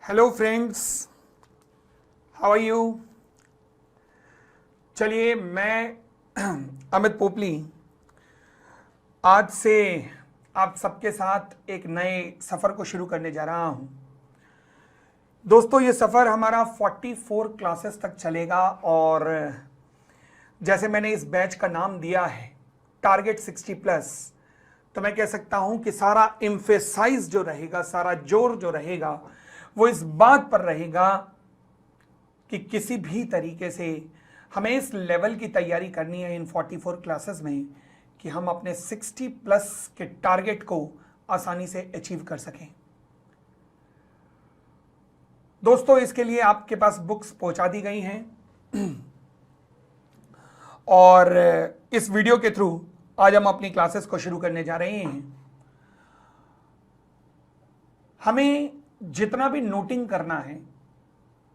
Hello friends, how are you. चलिए, मैं अमित पोपली आज से आप सबके साथ एक नए सफ़र को शुरू करने जा रहा हूं। दोस्तों, ये सफ़र हमारा 44 क्लासेस तक चलेगा और जैसे मैंने इस बैच का नाम दिया है टारगेट 60+, तो मैं कह सकता हूं कि सारा एम्फेसाइज जो रहेगा, सारा जोर जो रहेगा वो इस बात पर रहेगा कि किसी भी तरीके से हमें इस लेवल की तैयारी करनी है इन 44 क्लासेस में कि हम अपने 60+ के टारगेट को आसानी से अचीव कर सकें। दोस्तों, इसके लिए आपके पास बुक्स पहुंचा दी गई हैं और इस वीडियो के थ्रू आज हम अपनी क्लासेस को शुरू करने जा रहे हैं। हमें जितना भी नोटिंग करना है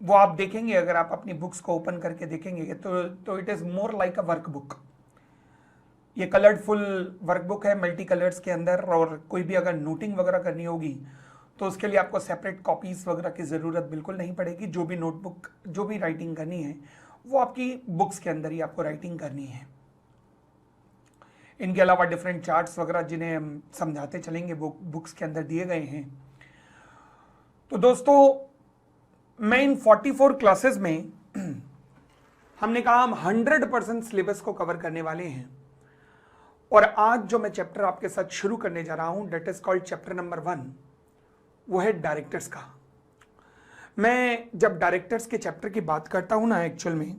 वो आप देखेंगे, अगर आप अपनी बुक्स को ओपन करके देखेंगे तो it is more like a workbook. ये कलरफुल वर्कबुक है मल्टी कलर्स के अंदर, और कोई भी अगर नोटिंग वगैरह करनी होगी तो उसके लिए आपको सेपरेट कॉपीज वगैरह की ज़रूरत बिल्कुल नहीं पड़ेगी। जो भी नोटबुक, जो भी राइटिंग करनी है वो आपकी बुक्स के अंदर ही आपको राइटिंग करनी है। इनके अलावा डिफरेंट चार्ट्स वगैरह जिन्हें हम समझाते चलेंगे वो बुक्स के अंदर दिए गए हैं। तो दोस्तों, मैं इन 44 क्लासेस में हमने कहा हम 100% सिलेबस को कवर करने वाले हैं। और आज जो मैं चैप्टर आपके साथ शुरू करने जा रहा हूं that is called chapter number 1, वो है डायरेक्टर्स का। मैं जब डायरेक्टर्स के चैप्टर की बात करता हूं ना, एक्चुअल में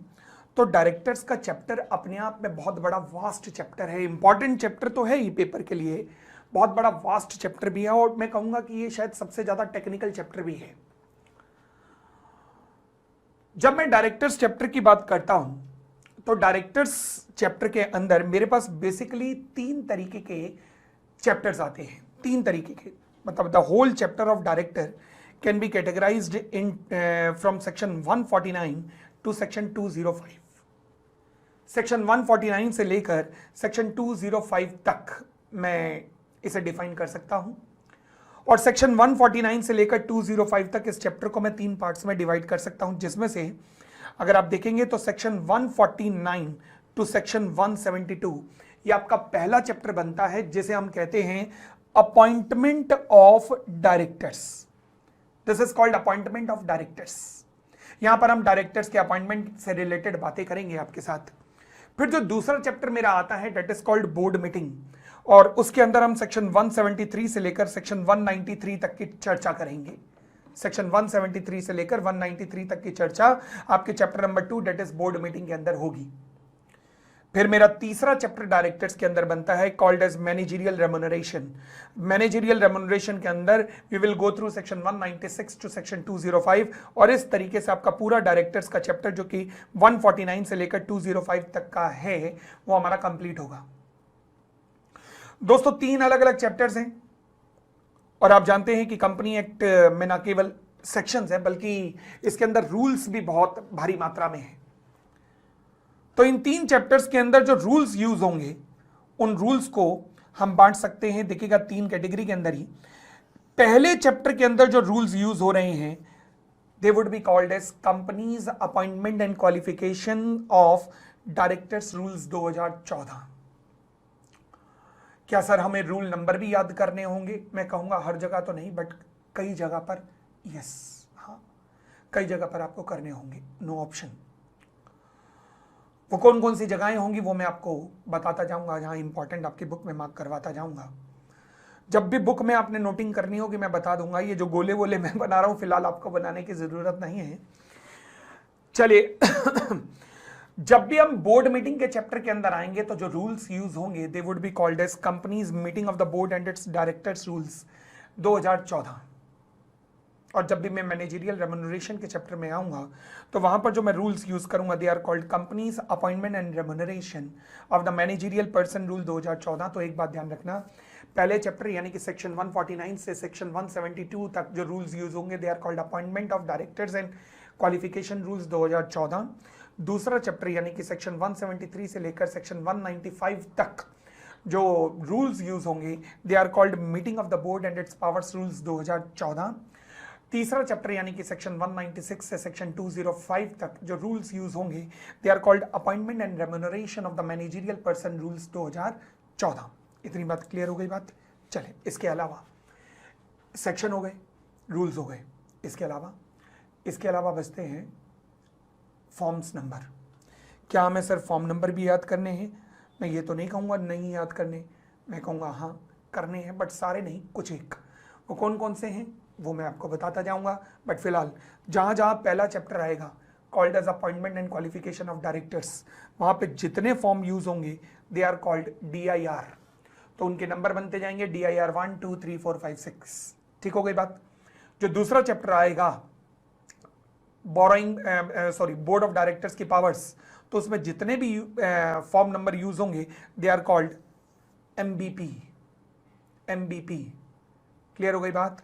तो डायरेक्टर्स का चैप्टर अपने आप में बहुत बड़ा वास्ट चैप्टर है। इंपॉर्टेंट चैप्टर तो है ही पेपर के लिए, बहुत बड़ा वास्ट चैप्टर भी है, और मैं कहूंगा कि ये शायद सबसे ज्यादा टेक्निकल चैप्टर भी है। जब मैं डायरेक्टर्स चैप्टर की बात करता हूं तो डायरेक्टर्स चैप्टर के अंदर मेरे पास बेसिकली 3 तरीके के चैप्टर्स आते हैं। 3 तरीके के, मतलब the whole chapter of director can be categorized in from section 149 to section 205। Section 149 से लेकर सेक्शन 205 तक मैं इसे डिफाइन कर सकता हूं, और सेक्शन 149 से लेकर 205 तक इस चैप्टर को मैं 3 पार्ट्स में डिवाइड कर सकता हूं, जिसमें से अगर आप देखेंगे तो सेक्शन 149 टू सेक्शन 172 ये आपका पहला चैप्टर बनता है, जिसे हम कहते हैं appointment of directors. This is called appointment of directors. यहां पर हम डायरेक्टर्स के अपॉइंटमेंट से रिलेटेड बातें करेंगे आपके साथ। फिर जो दूसरा चैप्टर मेरा आता है that is called board meeting, और उसके अंदर हम सेक्शन 173 से लेकर सेक्शन 193 तक की चर्चा करेंगे। सेक्शन 173 से लेकर 193 तक की चर्चा आपके chapter number 2 that is board meeting के अंदर होगी। फिर मेरा तीसरा चैप्टर डायरेक्टर्स के अंदर बनता है called as managerial remuneration. Managerial remuneration के अंदर we will go through section 196 to section 205, और इस तरीके से आपका पूरा डायरेक्टर्स का चैप्टर जो कि 149 से लेकर 205 तक का है वो हमारा कंप्लीट होगा। दोस्तों, 3 अलग अलग चैप्टर्स हैं, और आप जानते हैं कि कंपनी एक्ट में ना केवल सेक्शंस है बल्कि इसके अंदर रूल्स भी बहुत भारी मात्रा में है। तो इन 3 चैप्टर्स के अंदर जो रूल्स यूज होंगे उन रूल्स को हम बांट सकते हैं, देखिएगा 3 कैटेगरी के अंदर ही। पहले चैप्टर के अंदर जो रूल्स यूज हो रहे हैं they would be called as companies appointment and qualification of directors rules 2014। क्या सर हमें रूल नंबर भी याद करने होंगे? मैं कहूंगा हर जगह तो नहीं, बट कई जगह पर यस, हाँ कई जगह पर आपको करने होंगे, नो ऑप्शन। वो कौन कौन सी जगहें होंगी वो मैं आपको बताता जाऊंगा, जहां इंपॉर्टेंट आपकी बुक में मार्क करवाता जाऊंगा। जब भी बुक में आपने नोटिंग करनी होगी मैं बता दूंगा। ये जो गोले वोले मैं बना रहा हूं फिलहाल आपको बनाने की जरूरत नहीं है। चलिए जब भी हम बोर्ड मीटिंग के चैप्टर के अंदर आएंगे तो जो रूल्स यूज होंगे they would be called as companies meeting of the board and its directors rules 2014। और जब भी मैं मैनेजरियल रेम्युनरेशन के चैप्टर में आऊंगा तो वहां पर जो मैं रूल्स यूज करूंगा they are called companies appointment and remuneration of the managerial person rule 2014। तो एक बात ध्यान रखना, पहले चैप्टर यानी कि सेक्शन 149 से सेक्शन 172 तक जो रूल्स यूज होंगे they are called appointment of directors and qualification rules 2014। दूसरा चैप्टर यानी कि सेक्शन 173 से लेकर सेक्शन 195 तक जो रूल्स यूज होंगे they are called meeting of the board and its powers rules 2014। तीसरा चैप्टर यानी कि सेक्शन 196 से सेक्शन 205 तक जो रूल्स यूज होंगे they are called appointment and remuneration of the managerial person rules 2014। इतनी बात क्लियर हो गई बात। चले, इसके अलावा सेक्शन हो गए, रूल्स हो गए, इसके अलावा बचते हैं फॉर्म्स नंबर। क्या हमें सर फॉर्म नंबर भी याद करने हैं? मैं ये तो नहीं कहूँगा नहीं याद करने, मैं कहूँगा हाँ करने हैं, बट सारे नहीं, कुछ एक। वो कौन कौन से हैं वो मैं आपको बताता जाऊँगा, बट फिलहाल जहाँ जहाँ पहला चैप्टर आएगा called as appointment and qualification of directors, वहाँ पे जितने फॉर्म यूज होंगे दे आर कॉल्ड DIR। तो उनके नंबर बनते जाएंगे DIR 1 2 3 4 5 6। ठीक हो गई बात। जो दूसरा चैप्टर आएगा बोर्ड ऑफ डायरेक्टर्स की पावर्स, तो उसमें जितने भी फॉर्म नंबर यूज होंगे they are called MBP। Clear हो गई बात।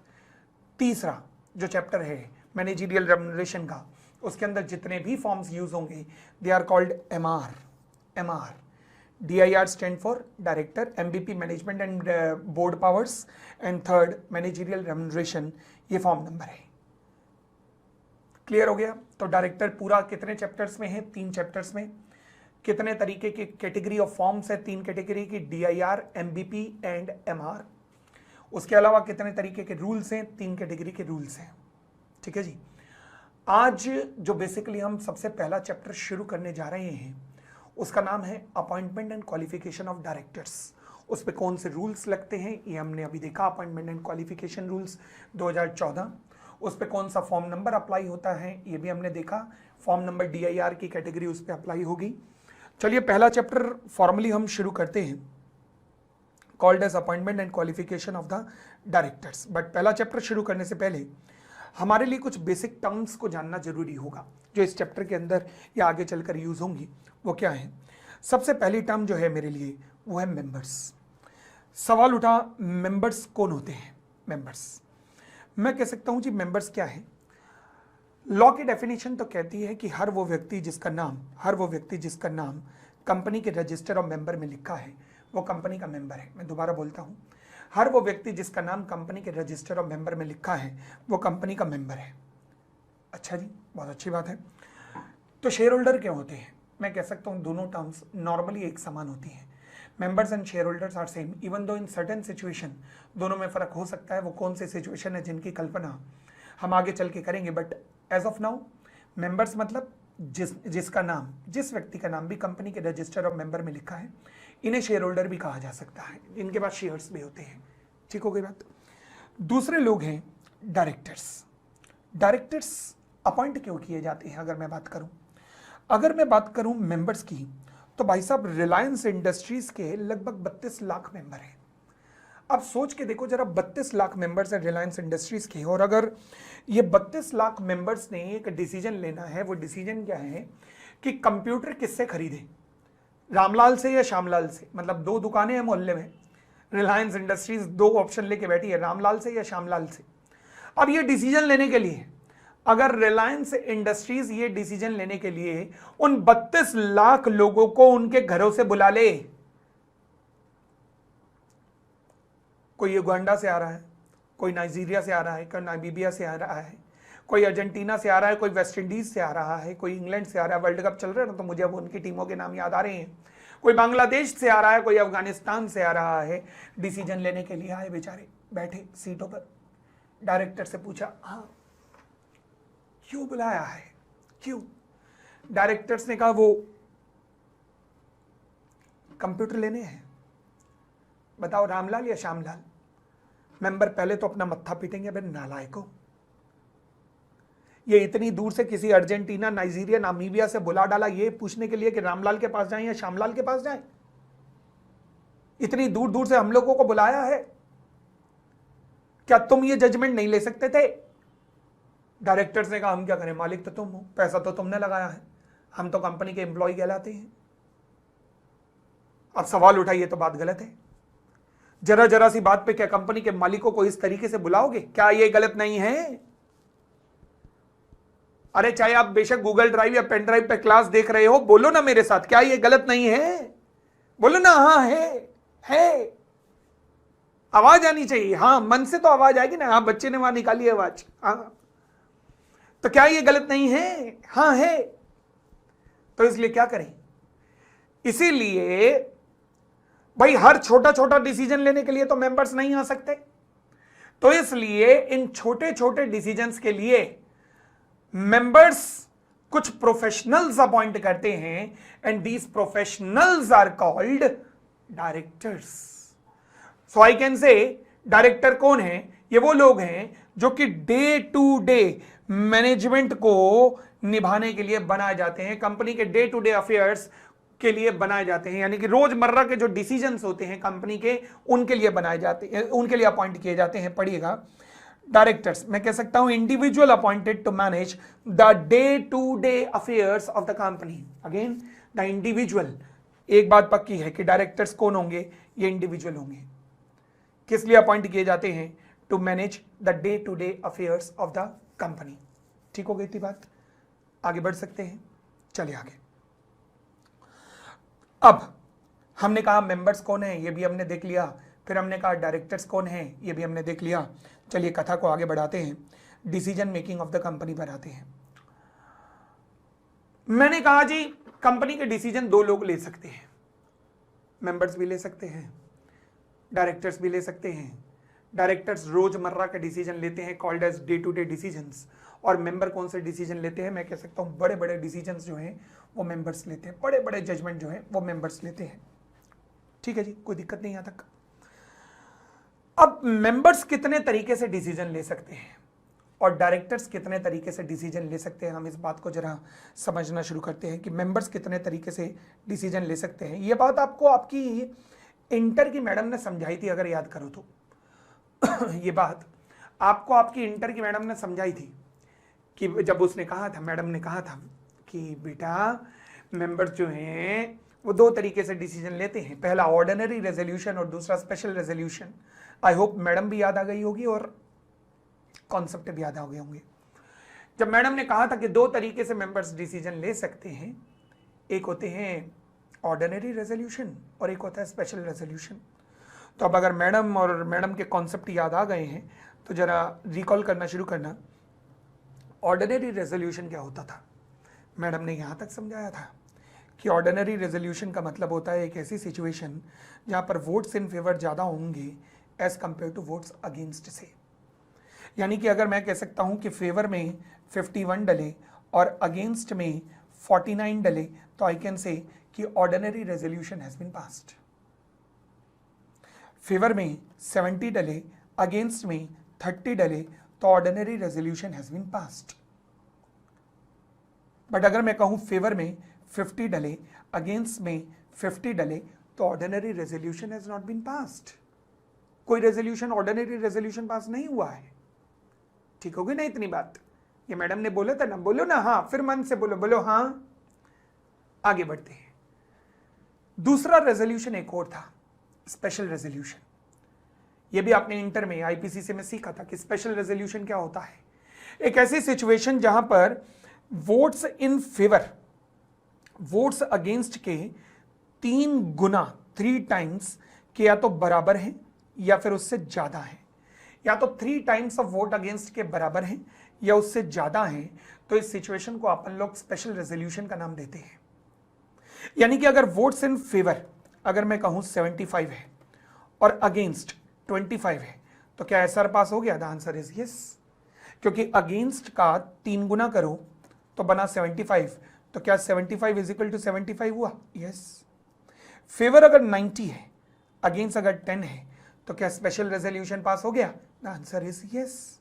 तीसरा जो चैप्टर है मैनेजरियल रेम्यूनरेशन का, उसके अंदर जितने भी फॉर्म्स यूज होंगे they are called MR। DIR stand for director, MBP management and board powers, and third managerial remuneration, ये फॉर्म नंबर है। क्लियर हो गया। तो डायरेक्टर पूरा कितने चैप्टर्स में है? 3 चैप्टर्स में। कितने तरीके की कैटेगरी ऑफ फॉर्म्स है? 3 कैटेगरी की, DIR, MBP एंड MR। उसके अलावा कितने तरीके के रूल्स हैं? 3 कैटेगरी के रूल्स हैं। ठीक है जी। आज जो बेसिकली हम सबसे पहला चैप्टर शुरू करने जा रहे हैं उसका नाम है appointment and qualification of directors. उस पर कौन से रूल्स लगते हैं ये हमने अभी देखा, अपॉइंटमेंट एंड क्वालिफिकेशन रूल्स 2014। उस पर कौन सा फॉर्म नंबर अप्लाई होता है ये भी हमने देखा, फॉर्म नंबर DIR की कैटेगरी उस पर अप्लाई होगी। चलिए पहला चैप्टर फॉर्मली हम शुरू करते हैं, called as appointment and qualification of the directors. But पहला चैप्टर शुरू करने से पहले हमारे लिए कुछ बेसिक टर्म्स को जानना जरूरी होगा जो इस चैप्टर के अंदर या आगे चलकर यूज होंगी। वो क्या है? सबसे पहली टर्म जो है मेरे लिए वो है मेंबर्स। सवाल उठा मेंबर्स कौन होते हैं? मेंबर्स मैं कह सकता हूं जी मेंबर्स क्या है। लॉ की डेफिनेशन तो कहती है कि हर वो व्यक्ति जिसका नाम कंपनी के रजिस्टर और मेंबर में लिखा है वो कंपनी का मेंबर है। मैं दोबारा बोलता हूं, हर वो व्यक्ति जिसका नाम कंपनी के रजिस्टर और मेंबर में लिखा है वो कंपनी का मेंबर है। अच्छा जी, बहुत अच्छी बात है। तो शेयर होल्डर क्या होते हैं? मैं कह सकता हूं दोनों टर्म्स नॉर्मली एक समान होती हैं। Members and shareholders are same, even though in certain situation दोनों में फर्क हो सकता है। वो कौन सी सिचुएशन है जिनकी कल्पना हम आगे चल के करेंगे, but as of now members मतलब जिस व्यक्ति का नाम भी कंपनी के रजिस्टर और मेंबर में लिखा है, इन्हें शेयर होल्डर भी कहा जा सकता है, इनके पास शेयर्स भी होते हैं। ठीक हो गई बात। दूसरे लोग हैं डायरेक्टर्स। डायरेक्टर्स अपॉइंट क्यों किए जाते हैं? अगर मैं बात करूं मेंबर्स की, तो भाई साहब रिलायंस इंडस्ट्रीज के लगभग 32 लाख मेंबर हैं। अब सोच के देखो जरा, 32 लाख मेंबर्स हैं रिलायंस इंडस्ट्रीज के, और अगर ये 32 लाख मेंबर्स ने एक डिसीजन लेना है, वो डिसीजन क्या है कि कंप्यूटर किससे खरीदे, रामलाल से या श्यामलाल से। मतलब 2 दुकानें हैं मोहल्ले में, रिलायंस इंडस्ट्रीज 2 ऑप्शन लेके बैठी है, रामलाल से या श्यामलाल से। अब ये डिसीजन लेने के लिए, अगर रिलायंस इंडस्ट्रीज ये डिसीजन लेने के लिए उन 32 लाख लोगों को उनके घरों से बुला ले, कोई युगांडा से आ रहा है, कोई नाइजीरिया से आ रहा है, कोई नामीबिया से आ रहा है, कोई अर्जेंटीना से आ रहा है, कोई वेस्ट इंडीज से आ रहा है, कोई इंग्लैंड से आ रहा है, वर्ल्ड कप चल रहा है ना तो मुझे अब उनकी टीमों के नाम याद आ रहे हैं, कोई बांग्लादेश से आ रहा है, कोई अफगानिस्तान से आ रहा है, डिसीजन लेने के लिए आए बेचारे, बैठे सीटों पर। डायरेक्टर से पूछा, हाँ क्यों बुलाया है, क्यों? डायरेक्टर्स ने कहा वो कंप्यूटर लेने हैं। बताओ रामलाल या श्यामलाल? मेंबर पहले तो अपना मत्था पीटेंगे, भाई नालायकों, ये इतनी दूर से किसी अर्जेंटीना, नाइजीरिया, नामीबिया से बुला डाला ये पूछने के लिए कि रामलाल के पास जाएं या श्यामलाल के पास जाएं? इतनी दूर दूर से हम लोगों को बुलाया है, क्या तुम ये जजमेंट नहीं ले सकते थे? डायरेक्टर्स ने कहा हम क्या करें, मालिक तो तुम हो, पैसा तो तुमने लगाया है, हम तो कंपनी के एम्प्लॉय कहलाते हैं। अब सवाल उठाइए तो बात गलत है। जरा जरा सी बात पे क्या कंपनी के मालिकों को इस तरीके से बुलाओगे? क्या ये गलत नहीं है? अरे चाहे आप बेशक गूगल ड्राइव या पेन ड्राइव पे क्लास देख रहे हो, बोलो ना मेरे साथ, क्या ये गलत नहीं है? बोलो ना हाँ है। आवाज आनी चाहिए, हाँ मन से तो आवाज आएगी ना। हाँ बच्चे ने वहां निकाली आवाज, हाँ तो क्या ये गलत नहीं है? हां है। तो इसलिए क्या करें? इसीलिए भाई हर छोटा छोटा डिसीजन लेने के लिए तो मेंबर्स नहीं आ सकते, तो इसलिए इन छोटे छोटे डिसीजंस के लिए मेंबर्स कुछ प्रोफेशनल्स अपॉइंट करते हैं and these professionals are called directors. So I can say director कौन है? ये वो लोग हैं जो कि डे टू डे मैनेजमेंट को निभाने के लिए बनाए जाते हैं, कंपनी के डे टू डे अफेयर्स के लिए बनाए जाते हैं, यानी कि रोजमर्रा के जो डिसीजंस होते हैं कंपनी के, उनके लिए बनाए जाते हैं, उनके लिए अपॉइंट किए जाते हैं। पढ़िएगा, डायरेक्टर्स मैं कह सकता हूं individual appointed to manage the day to day affairs of the company. Again the individual, एक बात पक्की है कि डायरेक्टर्स कौन होंगे? ये इंडिविजुअल होंगे। किस लिए अपॉइंट किए जाते हैं? To manage the day to day affairs of the company. ठीक हो गई थी बात? आगे बढ़ सकते हैं, चलिए आगे। अब हमने कहा मेंबर्स कौन है, ये भी हमने देख लिया, फिर हमने कहा डायरेक्टर्स कौन है, ये भी हमने देख लिया। चलिए कथा को आगे बढ़ाते हैं, decision making of the company पर आते हैं। मैंने कहा जी कंपनी के डिसीजन दो लोग ले सकते हैं, मेंबर्स भी ले सकते हैं, डायरेक्टर्स भी ले सकते हैं। डायरेक्टर्स रोजमर्रा के डिसीजन लेते हैं, called as day to day decisions. और मेंबर कौन से डिसीजन लेते हैं? मैं कह सकता हूं बड़े बड़े डिसीजंस जो हैं वो मेंबर्स लेते हैं, बड़े बड़े जजमेंट जो है वो मेंबर्स लेते हैं। ठीक है जी, कोई दिक्कत नहीं यहां तक। अब मेंबर्स कितने तरीके से डिसीजन ले सकते हैं और डायरेक्टर्स कितने तरीके से डिसीजन ले सकते हैं, हम इस बात को जरा समझना शुरू करते हैं कि मेंबर्स कितने तरीके से डिसीजन ले सकते हैं। ये बात आपको आपकी इंटर की मैडम ने समझाई थी, अगर याद करो तो। ये बात आपको आपकी इंटर की मैडम ने समझाई थी कि जब उसने कहा था, मैडम ने कहा था कि बेटा मेंबर्स जो हैं वो दो तरीके से डिसीजन लेते हैं, पहला ऑर्डिनरी रेजोल्यूशन और दूसरा special resolution. I hope madam भी याद आ गई होगी और कॉन्सेप्ट भी याद आ गए होंगे। जब मैडम ने कहा था कि दो तरीके से मेंबर्स डिसीजन ले सकते हैं, एक होते हैं ऑर्डिनरी रेजोल्यूशन और एक होता है स्पेशल रेजोल्यूशन। तो अब अगर मैडम और मैडम के कॉन्सेप्ट याद आ गए हैं तो जरा रिकॉल करना शुरू करना। ऑर्डिनरी रेजोल्यूशन क्या होता था? मैडम ने यहाँ तक समझाया था कि ऑर्डिनरी रेजोल्यूशन का मतलब होता है एक ऐसी सिचुएशन जहाँ पर वोट्स इन फेवर ज़्यादा होंगे as compare to votes against से। यानी कि अगर मैं कह सकता हूँ कि फेवर में 51 डले और अगेंस्ट में 49 डले, तो आई कैन से कि ordinary resolution has been passed. Favour में 70 डले, अगेंस्ट में 30 डले, तो ordinary resolution has been passed. But अगर मैं कहूं फेवर में 50 डले, अगेंस्ट में 50 डले, तो ordinary resolution has not been passed. कोई रेजोल्यूशन, ऑर्डिनरी रेजोल्यूशन पास नहीं हुआ है। ठीक होगी ना इतनी बात? ये मैडम ने बोला था ना, बोलो ना हाँ, फिर मन से बोलो, बोलो हाँ। आगे बढ़ते हैं। दूसरा रेजोल्यूशन एक और था, स्पेशल रेजोल्यूशन। ये भी आपने इंटर में आईपीसीसी में सीखा था कि स्पेशल रेजोल्यूशन क्या होता है। एक ऐसी सिचुएशन जहां पर votes in favour votes against के 3 गुना, 3 टाइम्स के या तो बराबर हैं या फिर उससे ज्यादा हैं, या तो 3 टाइम्स ऑफ वोट अगेंस्ट के बराबर हैं या उससे ज्यादा हैं, तो इस सिचुएशन को अपन लोग स्पेशल रेजोल्यूशन का नाम देते हैं। यानी कि अगर वोट्स इन फेवर अगर मैं कहूं 75 है और अगेंस्ट 25 है, तो क्या एसआर पास हो गया? द आंसर इज यस, क्योंकि अगेंस्ट का 3 गुना करो तो बना 75, तो क्या 75 इज इक्वल टू 75 हुआ? यस। फेवर अगर 90 है, अगेंस्ट अगर 10 है, तो क्या स्पेशल रेजोल्यूशन पास हो गया? द आंसर इज यस,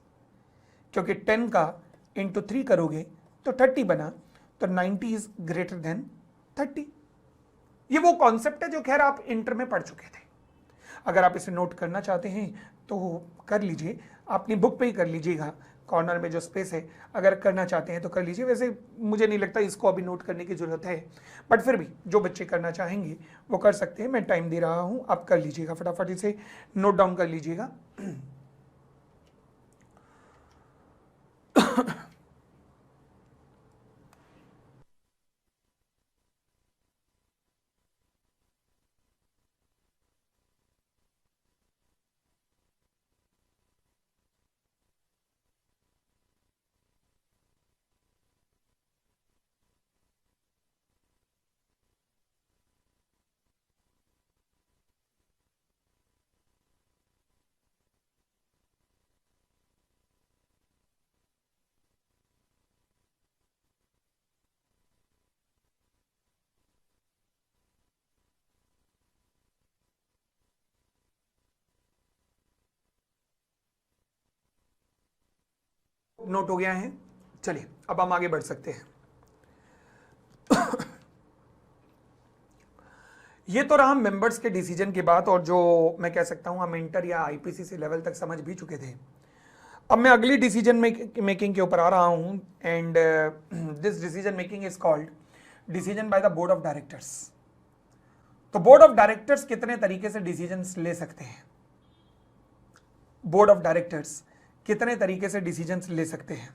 क्योंकि 10 का इंटू 3 करोगे तो 30 बना, तो 90 इज ग्रेटर देन 30। ये वो कॉन्सेप्ट है जो खैर आप इंटर में पढ़ चुके थे। अगर आप इसे नोट करना चाहते हैं तो कर लीजिए, अपनी बुक पे ही कर लीजिएगा, कॉर्नर में जो स्पेस है, अगर करना चाहते हैं तो कर लीजिए। वैसे मुझे नहीं लगता इसको अभी नोट करने की जरूरत है, बट फिर भी जो बच्चे करना चाहेंगे वो कर सकते हैं। मैं टाइम दे रहा हूँ, आप कर लीजिएगा, फटाफट इसे नोट डाउन कर लीजिएगा। नोट हो गया है। चलिए अब हम आगे बढ़ सकते हैं। ये तो रहा मेंबर्स के डिसीजन की बात, और जो मैं कह सकता हूं हम इंटर या आईपीसीसी लेवल तक समझ भी चुके थे। अब मैं अगली डिसीजन मेकिंग के ऊपर आ रहा हूं, and this decision making is called decision by the board of directors. तो बोर्ड ऑफ डायरेक्टर्स कितने तरीके से डिसीजंस ले सकते हैं? बोर्ड ऑफ डायरेक्टर्स कितने तरीके से डिसीजंस ले सकते हैं?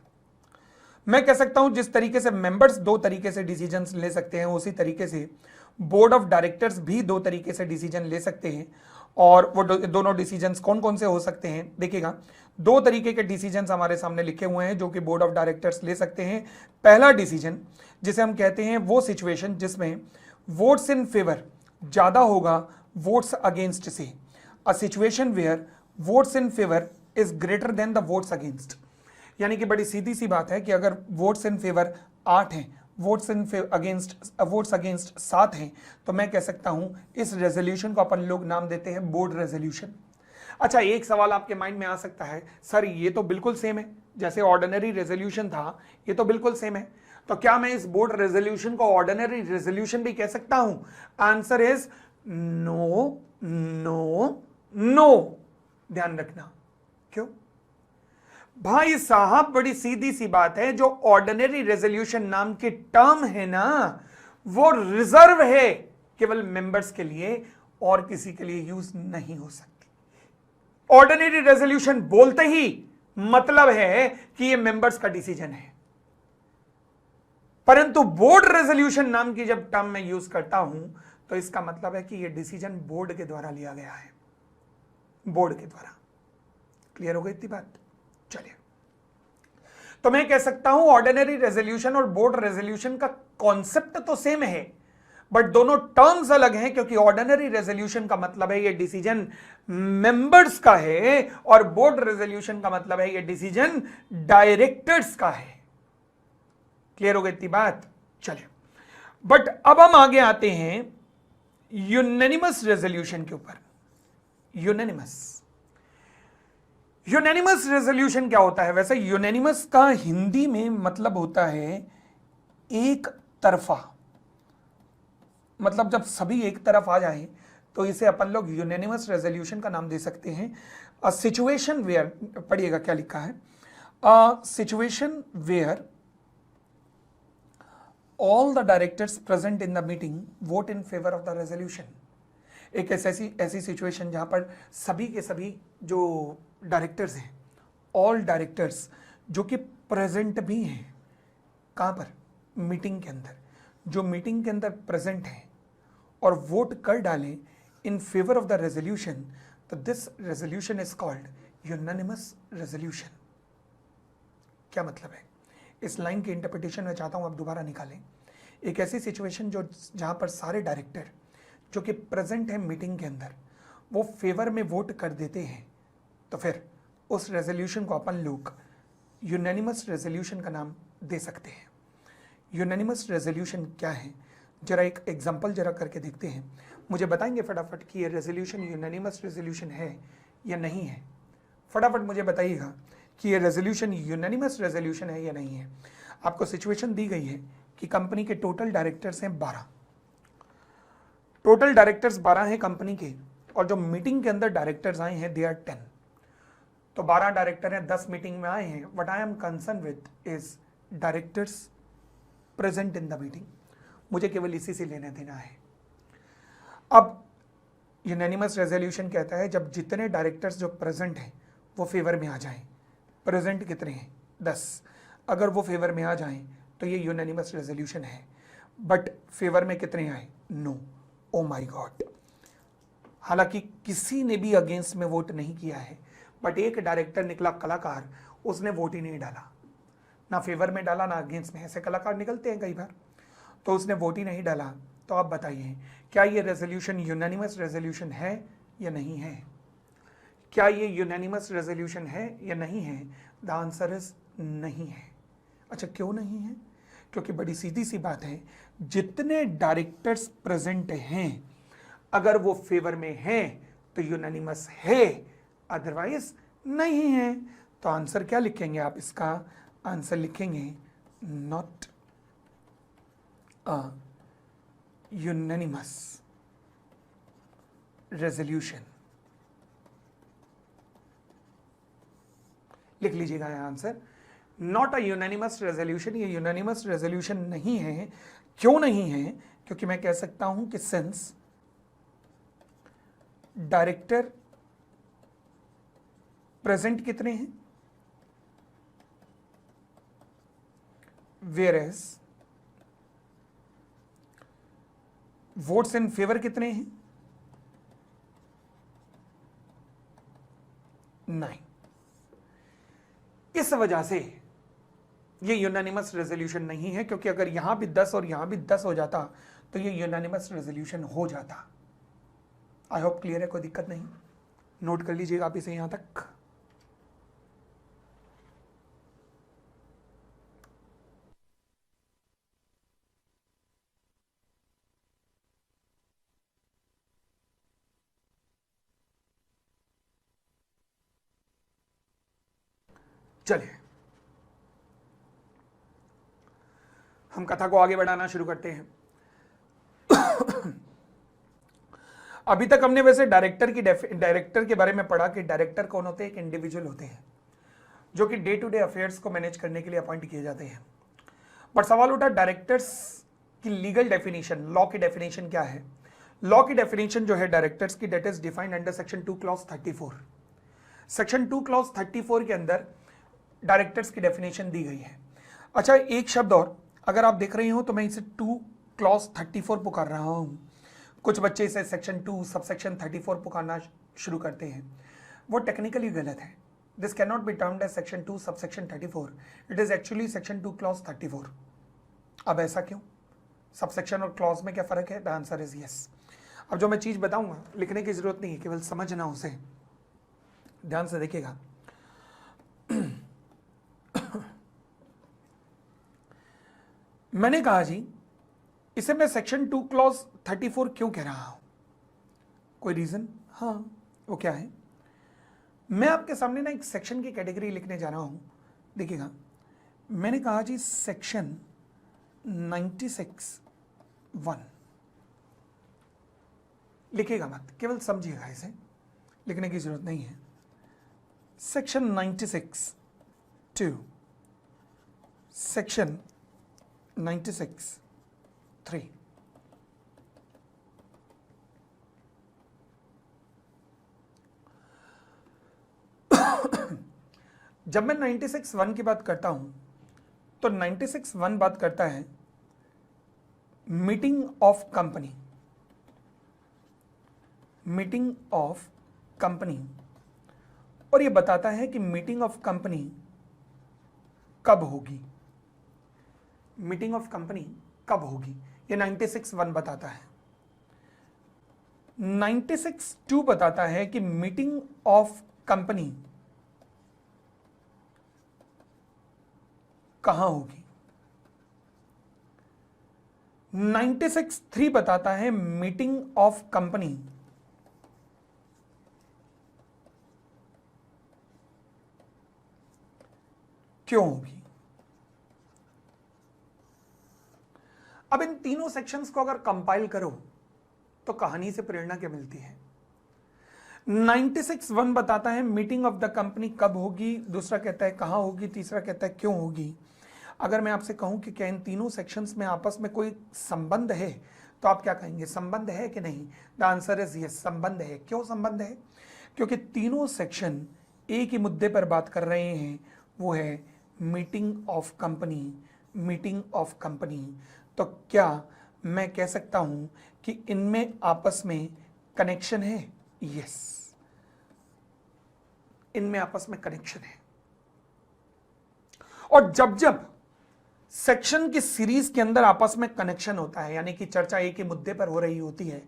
मैं कह सकता हूं जिस तरीके से मेंबर्स दो तरीके से डिसीजंस ले सकते हैं, उसी तरीके से बोर्ड ऑफ डायरेक्टर्स भी दो तरीके से डिसीजन ले सकते हैं। और वो दोनों डिसीजंस कौन कौन से हो सकते हैं? देखिएगा, दो तरीके के डिसीजंस हमारे सामने लिखे हुए हैं जो कि बोर्ड ऑफ डायरेक्टर्स ले सकते हैं। पहला डिसीजन जिसे हम कहते हैं वो सिचुएशन जिसमें वोट्स इन फेवर ज्यादा होगा वोट्स अगेंस्ट से, a situation where votes in favour is greater than the votes against. यानी कि बड़ी सीधी सी बात है कि अगर वोट्स इन फेवर 8 हैं, वोट्स अगेंस्ट 7 हैं, तो मैं कह सकता हूं इस रेजोल्यूशन को अपन लोग नाम देते हैं बोर्ड रेजोल्यूशन। अच्छा, एक सवाल आपके माइंड में आ सकता है, सर ये तो बिल्कुल सेम है जैसे ऑर्डिनरी रेजोल्यूशन था, ये तो बिल्कुल सेम है, तो क्या मैं इस बोर्ड रेजोल्यूशन को ऑर्डिनरी रेजोल्यूशन भी कह सकता हूं? Answer is no no no. ध्यान रखना। क्यों भाई साहब? बड़ी सीधी सी बात है, जो ऑर्डिनरी रेजोल्यूशन नाम की टर्म है ना, वो रिजर्व है केवल मेंबर्स के लिए, और किसी के लिए यूज नहीं हो सकती। ऑर्डिनरी रेजोल्यूशन बोलते ही मतलब है कि ये मेंबर्स का डिसीजन है, परंतु बोर्ड रेजोल्यूशन नाम की जब टर्म में यूज करता हूं तो इसका मतलब है कि ये डिसीजन बोर्ड के द्वारा लिया गया है, बोर्ड के द्वारा। क्लियर हो गई इतनी बात? चलिए, तो मैं कह सकता हूं ऑर्डिनरी रेजोल्यूशन और बोर्ड रेजोल्यूशन का कॉन्सेप्ट तो सेम है, बट दोनों टर्म्स अलग हैं, क्योंकि ऑर्डिनरी रेजोल्यूशन का मतलब है ये डिसीजन मेंबर्स का है, और बोर्ड रेजोल्यूशन का मतलब है ये डिसीजन डायरेक्टर्स का है। क्लियर हो गई इतनी बात? चलिए, बट अब हम आगे आते हैं यूनानिमस रेजोल्यूशन के ऊपर। यूनानिमस रेजोल्यूशन क्या होता है? वैसे यूनानिमस का हिंदी में मतलब होता है एक तरफा, मतलब जब सभी एक तरफ आ जाएं तो इसे अपन लोग यूनानिमस रेजोल्यूशन का नाम दे सकते हैं। अ सिचुएशन वेयर, पढ़िएगा क्या लिखा है, a situation where all the directors present in the meeting vote in favour of the resolution. एक ऐसी सिचुएशन जहां पर सभी के सभी जो डायरेक्टर्स हैं, ऑल डायरेक्टर्स जो कि प्रेजेंट भी हैं, कहां पर? मीटिंग के अंदर, जो मीटिंग के अंदर प्रेजेंट हैं और वोट कर डालें in favour of the resolution, तो this resolution is called unanimous resolution. क्या मतलब है? इस लाइन की इंटरप्रिटेशन मैं चाहता हूं आप दोबारा निकालें। एक ऐसी सिचुएशन जो जहां पर सारे डायरेक्टर जो कि प्रेजेंट है मीटिंग के अंदर, वो फेवर में वोट कर देते हैं, तो फिर उस रेजोल्यूशन को अपन लोग यूनानिमस रेजोल्यूशन का नाम दे सकते हैं। यूनानिमस रेजोल्यूशन क्या है? जरा एक एग्जांपल जरा करके देखते हैं। मुझे बताएंगे फटाफट कि ये रेजोल्यूशन यूनानिमस रेजोल्यूशन है या नहीं है? फटाफट मुझे बताइएगा कि ये रेजोल्यूशन यूनानिमस रेजोल्यूशन है या नहीं है। आपको सिचुएशन दी गई है कि कंपनी के टोटल डायरेक्टर्स हैं 12, टोटल डायरेक्टर्स 12 हैं कंपनी के, और जो मीटिंग के अंदर डायरेक्टर्स आए हैं दे आर 10। तो 12 डायरेक्टर हैं, 10 मीटिंग में आए हैं। What I am concern with is directors present in the meeting. मुझे केवल इसी से लेना देना है। अब यूनानिमस रेजोल्यूशन कहता है जब जितने डायरेक्टर्स जो प्रेजेंट हैं वो फेवर में आ जाएं। प्रेजेंट कितने हैं? 10। अगर वो फेवर में आ जाएं तो ये यूनानिमस रेजोल्यूशन है। बट फेवर में कितने आए? नो। Oh my God. हालांकि किसी ने भी अगेंस्ट में वोट नहीं किया है, बट एक डायरेक्टर निकला कलाकार, उसने वोट ही नहीं डाला, ना फेवर में डाला ना अगेंस्ट में। ऐसे कलाकार निकलते हैं कई बार, तो उसने वोट ही नहीं डाला। तो आप बताइए क्या ये रेजोल्यूशन यूनानिमस रेजोल्यूशन है या नहीं है? क्या ये यूनानिमस रेजोल्यूशन है या नहीं है? द आंसर इज नहीं है। अच्छा, क्यों नहीं है? क्योंकि बड़ी सीधी सी बात है, जितने डायरेक्टर्स प्रेजेंट हैं अगर वो फेवर में हैं तो यूनानिमस है, अदरवाइज नहीं है। तो आंसर क्या लिखेंगे आप? इसका आंसर लिखेंगे नॉट अ यूनानिमस रेजोल्यूशन। लिख लीजिएगा यह answer, not a unanimous resolution. ये यूनानिमस रेजोल्यूशन नहीं है। क्यों नहीं है? क्योंकि मैं कह सकता हूं कि सिंस डायरेक्टर प्रेजेंट कितने हैं, whereas votes in favour कितने हैं, 9। इस वजह से ये यूनानिमस रेजोल्यूशन नहीं है, क्योंकि अगर यहां भी 10 और यहां भी 10 हो जाता तो ये यूनानिमस रेजोल्यूशन हो जाता। आई होप क्लियर है, कोई दिक्कत नहीं। नोट कर लीजिएगा आप इसे यहां तक। चलिए हम कथा को आगे बढ़ाना शुरू करते हैं। अभी तक हमने वैसे डायरेक्टर के बारे में पढ़ा कि डायरेक्टर कौन होते हैं? एक इंडिविजुअल होते हैं जो कि डे टू डे अफेयर्स को मैनेज करने के लिए अपॉइंट किए जाते हैं। बट सवाल उठा डायरेक्टर्स की लीगल डेफिनेशन, लॉ की डेफिनेशन क्या है? लॉ की डेफिनेशन जो है डायरेक्टर्स की, that is defined under section 2 clause 34। Section 2 clause 34 के अंदर डायरेक्टर्स की डेफिनेशन दी गई है। अच्छा, एक शब्द और, अगर आप देख रही हो तो मैं इसे 2 क्लॉज 34 पुकार रहा हूं। कुछ बच्चे इसे सेक्शन 2 सबसेक्शन 34 पुकारना शुरू करते हैं, वो टेक्निकली गलत है। This can not be termed as section 2 subsection 34, it is actually section 2 clause 34। अब ऐसा क्यों? सबसेक्शन और क्लॉज में क्या फर्क है? The answer is yes. अब जो मैं चीज बताऊंगा लिखने की जरूरत नहीं है, केवल समझना उसे, ध्यान से देखिएगा। मैंने कहा जी इसे मैं सेक्शन 2 क्लॉज 34 क्यों कह रहा हूं? कोई रीजन? हाँ, वो क्या है? मैं आपके सामने ना एक सेक्शन की कैटेगरी लिखने जा रहा हूं। देखिएगा, मैंने कहा जी सेक्शन 96(1) लिखिएगा मत, केवल समझिएगा, इसे लिखने की जरूरत नहीं है। सेक्शन 96(2), सेक्शन 96(3), जब मैं 96(1) की बात करता हूं तो 96(1) बात करता है meeting of company, meeting of company, और ये बताता है कि मीटिंग ऑफ कंपनी कब होगी, मीटिंग ऑफ कंपनी कब होगी, ये 96(1) बताता है। 96(2) बताता है कि मीटिंग ऑफ कंपनी कहां होगी। 96(3) बताता है मीटिंग ऑफ कंपनी क्यों होगी। अब इन तीनों सेक्शंस को अगर कंपाइल करो तो कहानी से प्रेरणा क्या मिलती है? 96(1) बताता है मीटिंग ऑफ द कंपनी कब होगी, दूसरा कहता है कहां होगी, तीसरा कहता है क्यों होगी। अगर मैं आपसे कहूं कि क्या इन तीनों सेक्शंस में आपस में कोई संबंध है, तो आप क्या कहेंगे? संबंध है कि नहीं? द आंसर इज यस, संबंध है। क्यों संबंध है? क्योंकि तीनों सेक्शन एक ही मुद्दे पर बात कर रहे हैं, वो है meeting of company, meeting of company. तो क्या मैं कह सकता हूं कि इनमें आपस में कनेक्शन है? यस, इनमें आपस में कनेक्शन है। और जब जब सेक्शन की सीरीज के अंदर आपस में कनेक्शन होता है, यानी कि चर्चा एक ही मुद्दे पर हो रही होती है,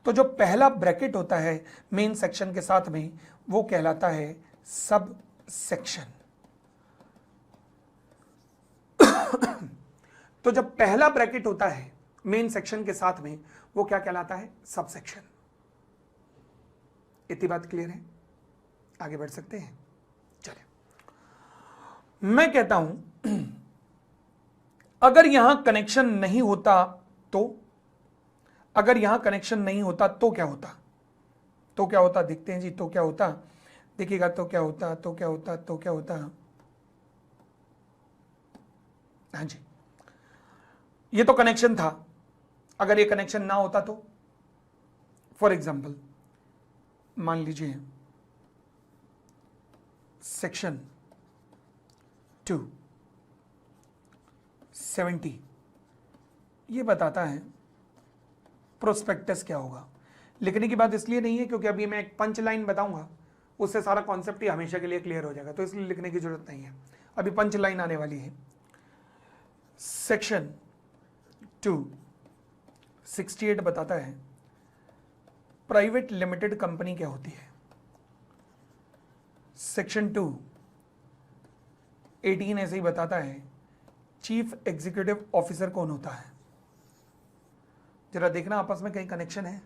तो जो पहला ब्रैकेट होता है मेन सेक्शन के साथ में, वो कहलाता है सब सेक्शन। तो जब पहला ब्रैकेट होता है मेन सेक्शन के साथ में, वो क्या कहलाता है? Sub section. इतनी बात क्लियर है? आगे बढ़ सकते हैं? चलिए, मैं कहता हूं अगर यहां कनेक्शन नहीं होता तो, अगर यहां कनेक्शन नहीं होता तो क्या होता, तो क्या होता देखते हैं जी। तो क्या होता देखिएगा, तो क्या होता, तो क्या होता, तो क्या होता। हाँ जी, ये तो कनेक्शन था। अगर ये कनेक्शन ना होता तो, फॉर एग्जाम्पल मान लीजिए सेक्शन 270 ये बताता है प्रोस्पेक्टस क्या होगा। लिखने की बात इसलिए नहीं है क्योंकि अभी मैं एक पंच लाइन बताऊंगा, उससे सारा कॉन्सेप्ट ही हमेशा के लिए क्लियर हो जाएगा, तो इसलिए लिखने की जरूरत नहीं है। अभी पंच लाइन आने वाली है। सेक्शन 268 बताता है प्राइवेट लिमिटेड कंपनी क्या होती है। सेक्शन 218 ऐसे ही बताता है चीफ एग्जीक्यूटिव ऑफिसर कौन होता है। जरा देखना आपस में कहीं कनेक्शन है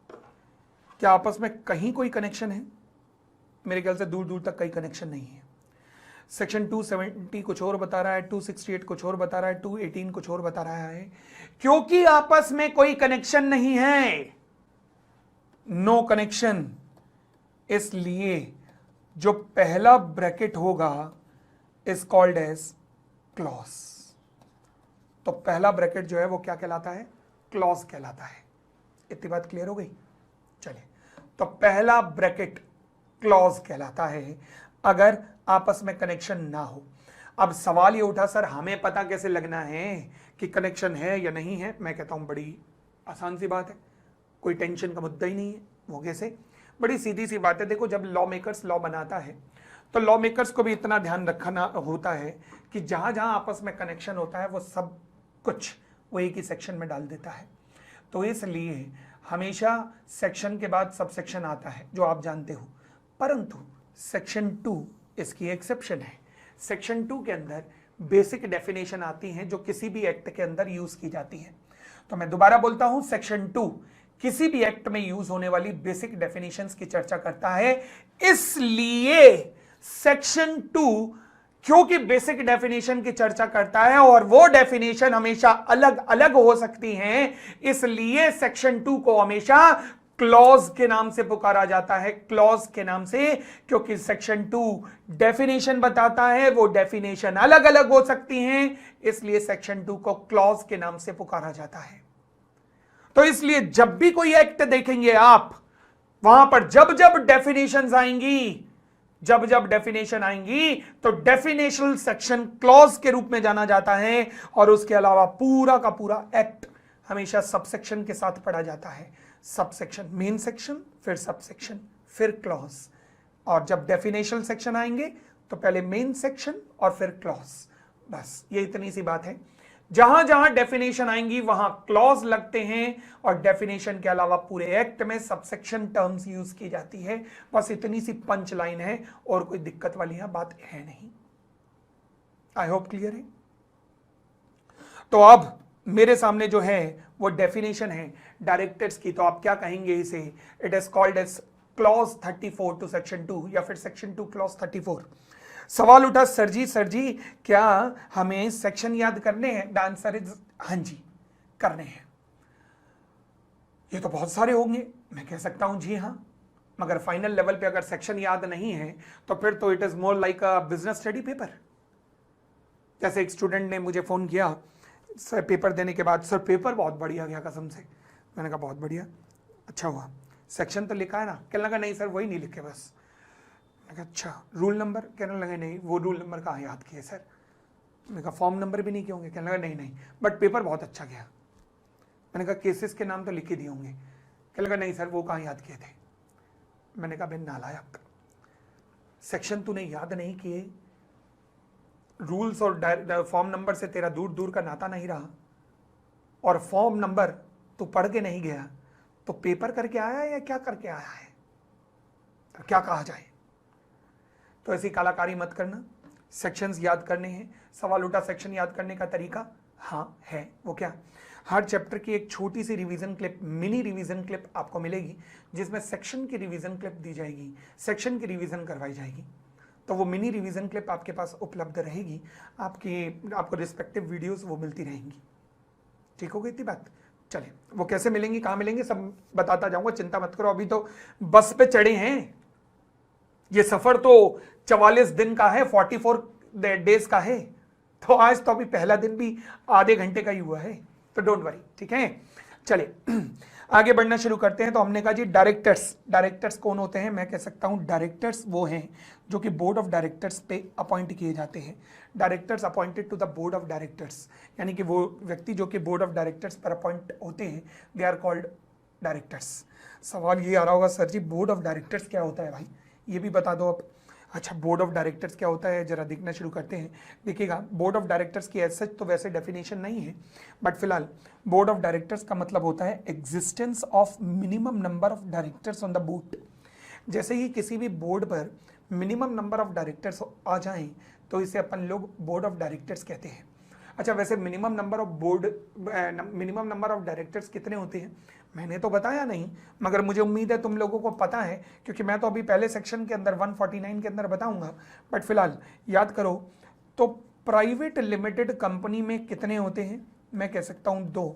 क्या, आपस में कहीं कोई कनेक्शन है। मेरे ख्याल से दूर दूर तक कहीं कनेक्शन नहीं है। सेक्शन 270 कुछ और बता रहा है, 268 कुछ और बता रहा है, 218 कुछ और बता रहा है, क्योंकि आपस में कोई कनेक्शन नहीं है, नो कनेक्शन। इसलिए जो पहला ब्रैकेट होगा इज कॉल्ड एज क्लॉज। तो पहला ब्रैकेट जो है वो क्या कहलाता है, क्लॉज कहलाता है। इतनी बात क्लियर हो गई। चलिए, तो पहला ब्रैकेट क्लॉज कहलाता है अगर आपस में कनेक्शन ना हो। अब सवाल ये उठा सर हमें पता कैसे लगना है कि कनेक्शन है या नहीं है। मैं कहता हूं बड़ी आसान सी बात है, कोई टेंशन का मुद्दा ही नहीं है। वो कैसे, बड़ी सीधी सी बात है। देखो, जब लॉ मेकर्स लॉ बनाता है तो लॉ मेकर्स को भी इतना ध्यान रखना होता है कि जहां जहां आपस में कनेक्शन होता है वो सब कुछ वो एक ही सेक्शन में डाल देता है। तो इसलिए हमेशा सेक्शन के बाद सब सेक्शन आता है, जो आप जानते हो। परंतु सेक्शन 2 इसकी एक्सेप्शन है। सेक्शन 2 के अंदर बेसिक डेफिनेशन आती हैं जो किसी भी एक्ट के अंदर यूज की जाती है। तो मैं दोबारा बोलता हूं, सेक्शन 2 किसी भी एक्ट में यूज होने वाली बेसिक डेफिनेशंस की चर्चा करता है। इसलिए सेक्शन 2 क्योंकि बेसिक डेफिनेशन की चर्चा करता है और वो डेफिनेशन हमेशा अलग अलग हो सकती हैं, इसलिए सेक्शन 2 को हमेशा क्लॉज के नाम से पुकारा जाता है। क्लॉज के नाम से, क्योंकि सेक्शन 2 डेफिनेशन बताता है, वो डेफिनेशन अलग अलग हो सकती हैं, इसलिए सेक्शन 2 को क्लॉज के नाम से पुकारा जाता है। तो इसलिए जब भी कोई एक्ट देखेंगे आप, वहां पर जब जब डेफिनेशंस आएंगी, जब जब डेफिनेशन आएंगी तो डेफिनेशनल सेक्शन क्लॉज के रूप में जाना जाता है, और उसके अलावा पूरा का पूरा एक्ट हमेशा सबसेक्शन के साथ पढ़ा जाता है। सबसेक्शन, मेन सेक्शन, फिर सबसेक्शन, फिर क्लॉज। और जब डेफिनेशनल सेक्शन आएंगे तो पहले मेन सेक्शन और फिर क्लॉज। बस ये इतनी सी बात है। जहां जहां डेफिनेशन आएंगी वहां क्लॉज लगते हैं, और डेफिनेशन के अलावा पूरे एक्ट में सबसेक्शन टर्म्स यूज की जाती है। बस इतनी सी पंच लाइन है, और कोई दिक्कत वाली यहां बात है नहीं। आई होप क्लियर है। तो अब मेरे सामने जो है वो डेफिनेशन है डायरेक्टर्स की, तो आप क्या कहेंगे इसे, it is called as clause 34 to section 2, या फिर सेक्शन 2 क्लॉज 34। सवाल उठा सर जी क्या हमें सेक्शन याद करने हैं? द आंसर इज हाँ जी, करने हैं। ये तो बहुत सारे होंगे, मैं कह सकता हूं जी हाँ, मगर फाइनल लेवल पे अगर सेक्शन याद नहीं है तो फिर तो it is more like a business study paper. जैसे एक स्टूडेंट ने मुझे फोन किया सर पेपर देने के बाद, सर पेपर बहुत बढ़िया गया कसम से। मैंने कहा बहुत बढ़िया, अच्छा हुआ, सेक्शन तो लिखा है ना? कहने लगा नहीं सर वही नहीं लिखे बस। मैंने कहा अच्छा, रूल नंबर? कहने लगे नहीं वो रूल नंबर कहाँ याद किए सर। मैंने कहा फॉर्म नंबर भी नहीं किए होंगे? कहने लगा नहीं बट पेपर बहुत अच्छा गया। मैंने कहा केसेस के नाम तो लिख के दिए होंगे? कहने लगा नहीं सर वो कहाँ याद किए थे। मैंने कहा बेन नालायक, सेक्शन तूने याद नहीं किए, रूल्स और फॉर्म नंबर से तेरा दूर दूर का नाता नहीं रहा, और फॉर्म नंबर तू पढ़ के नहीं गया, तो पेपर करके आया या क्या करके आया है, तो क्या कहा जाए? तो ऐसी कलाकारी मत करना। सेक्शंस याद करने हैं। सवाल उठा सेक्शन याद करने का तरीका, हाँ है। वो क्या, हर चैप्टर की एक छोटी सी revision clip, mini revision clip आपको मिलेगी, जिसमें सेक्शन की रिवीजन क्लिप दी जाएगी, सेक्शन की रिवीजन करवाई जाएगी। तो वो मिनी रिवीजन क्लिप आपके पास उपलब्ध रहेगी, आपको रिस्पेक्टिव वीडियोस वो मिलती रहेंगी। ठीक हो गई थी बात। चलिए, वो कैसे मिलेंगी, कहाँ मिलेंगी, सब बताता जाऊंगा, चिंता मत करो। अभी तो बस पे चढ़े हैं, ये सफर तो 44 दिन का है, 44 डेज का है, तो आज तो अभी पहला दिन भी आधे घंटे का ही हुआ है, तो डोंट वरी, ठीक है। चलिए आगे बढ़ना शुरू करते हैं। तो हमने कहा जी डायरेक्टर्स, डायरेक्टर्स कौन होते हैं, मैं कह सकता हूं डायरेक्टर्स वो हैं जो कि बोर्ड ऑफ डायरेक्टर्स पे अपॉइंट किए जाते हैं। Directors appointed to the board of directors, यानी कि वो व्यक्ति जो कि बोर्ड ऑफ डायरेक्टर्स पर अपॉइंट होते हैं, दे आर कॉल्ड डायरेक्टर्स। सवाल ये आ रहा होगा, sir ji board of directors क्या होता है भाई, ये भी बता दो अब। अच्छा, बोर्ड ऑफ डायरेक्टर्स क्या होता है, जरा देखना शुरू करते हैं। देखिएगा, बोर्ड ऑफ डायरेक्टर्स की एज सच तो वैसे डेफिनेशन नहीं है, बट फिलहाल बोर्ड ऑफ डायरेक्टर्स का मतलब होता है existence of minimum number of directors on the board. जैसे ही किसी भी बोर्ड पर मिनिमम नंबर ऑफ डायरेक्टर्स आ जाएं तो इसे अपन लोग बोर्ड ऑफ डायरेक्टर्स कहते हैं। अच्छा, वैसे मिनिमम नंबर ऑफ डायरेक्टर्स कितने होते हैं मैंने तो बताया नहीं, मगर मुझे उम्मीद है तुम लोगों को पता है, क्योंकि मैं तो अभी पहले सेक्शन के अंदर 149 के अंदर बताऊंगा, बट फिलहाल याद करो। तो प्राइवेट लिमिटेड कंपनी में कितने होते हैं, मैं कह सकता हूं 2।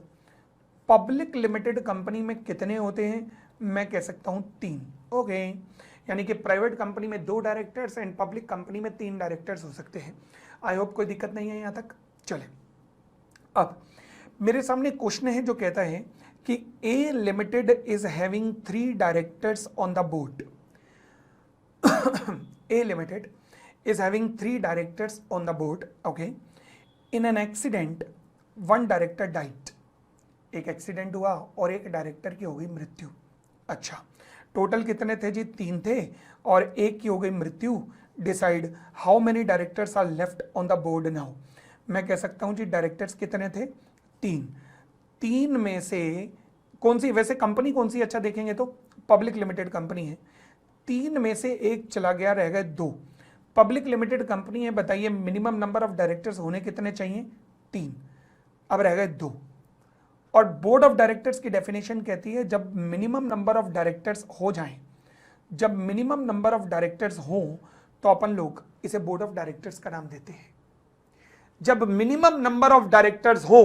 पब्लिक लिमिटेड कंपनी में कितने होते हैं, मैं कह सकता हूं 3। ओके, यानी कि प्राइवेट कंपनी में 2 डायरेक्टर्स एंड पब्लिक कंपनी में 3 डायरेक्टर्स हो सकते हैं। आई होप कोई दिक्कत नहीं है यहां तक। चले, अब मेरे सामने क्वेश्चन है जो कहता है कि A limited is having 3 directors on the board. A limited is having 3 directors on the board, okay? In an accident, 1 director died. एक एक्सीडेंट हुआ और एक डायरेक्टर की हो गई मृत्यु। अच्छा, टोटल कितने थे जी, 3 थे और एक की हो गई मृत्यु। Decide how many directors are left on the board now. मैं कह सकता हूं जी डायरेक्टर्स कितने थे, 3। 3 में से कौन सी, वैसे कंपनी कौन सी, अच्छा देखेंगे तो पब्लिक लिमिटेड कंपनी है। 3 में से एक चला गया, रह गए 2। पब्लिक लिमिटेड कंपनी है, बताइए मिनिमम नंबर ऑफ डायरेक्टर्स होने कितने चाहिए, 3। अब रह गए 2। और बोर्ड ऑफ डायरेक्टर्स की डेफिनेशन कहती है जब मिनिमम नंबर ऑफ डायरेक्टर्स हो जाएं, जब मिनिमम नंबर ऑफ डायरेक्टर्स हो तो अपन लोग इसे बोर्ड ऑफ डायरेक्टर्स का नाम देते हैं। जब मिनिमम नंबर ऑफ डायरेक्टर्स हो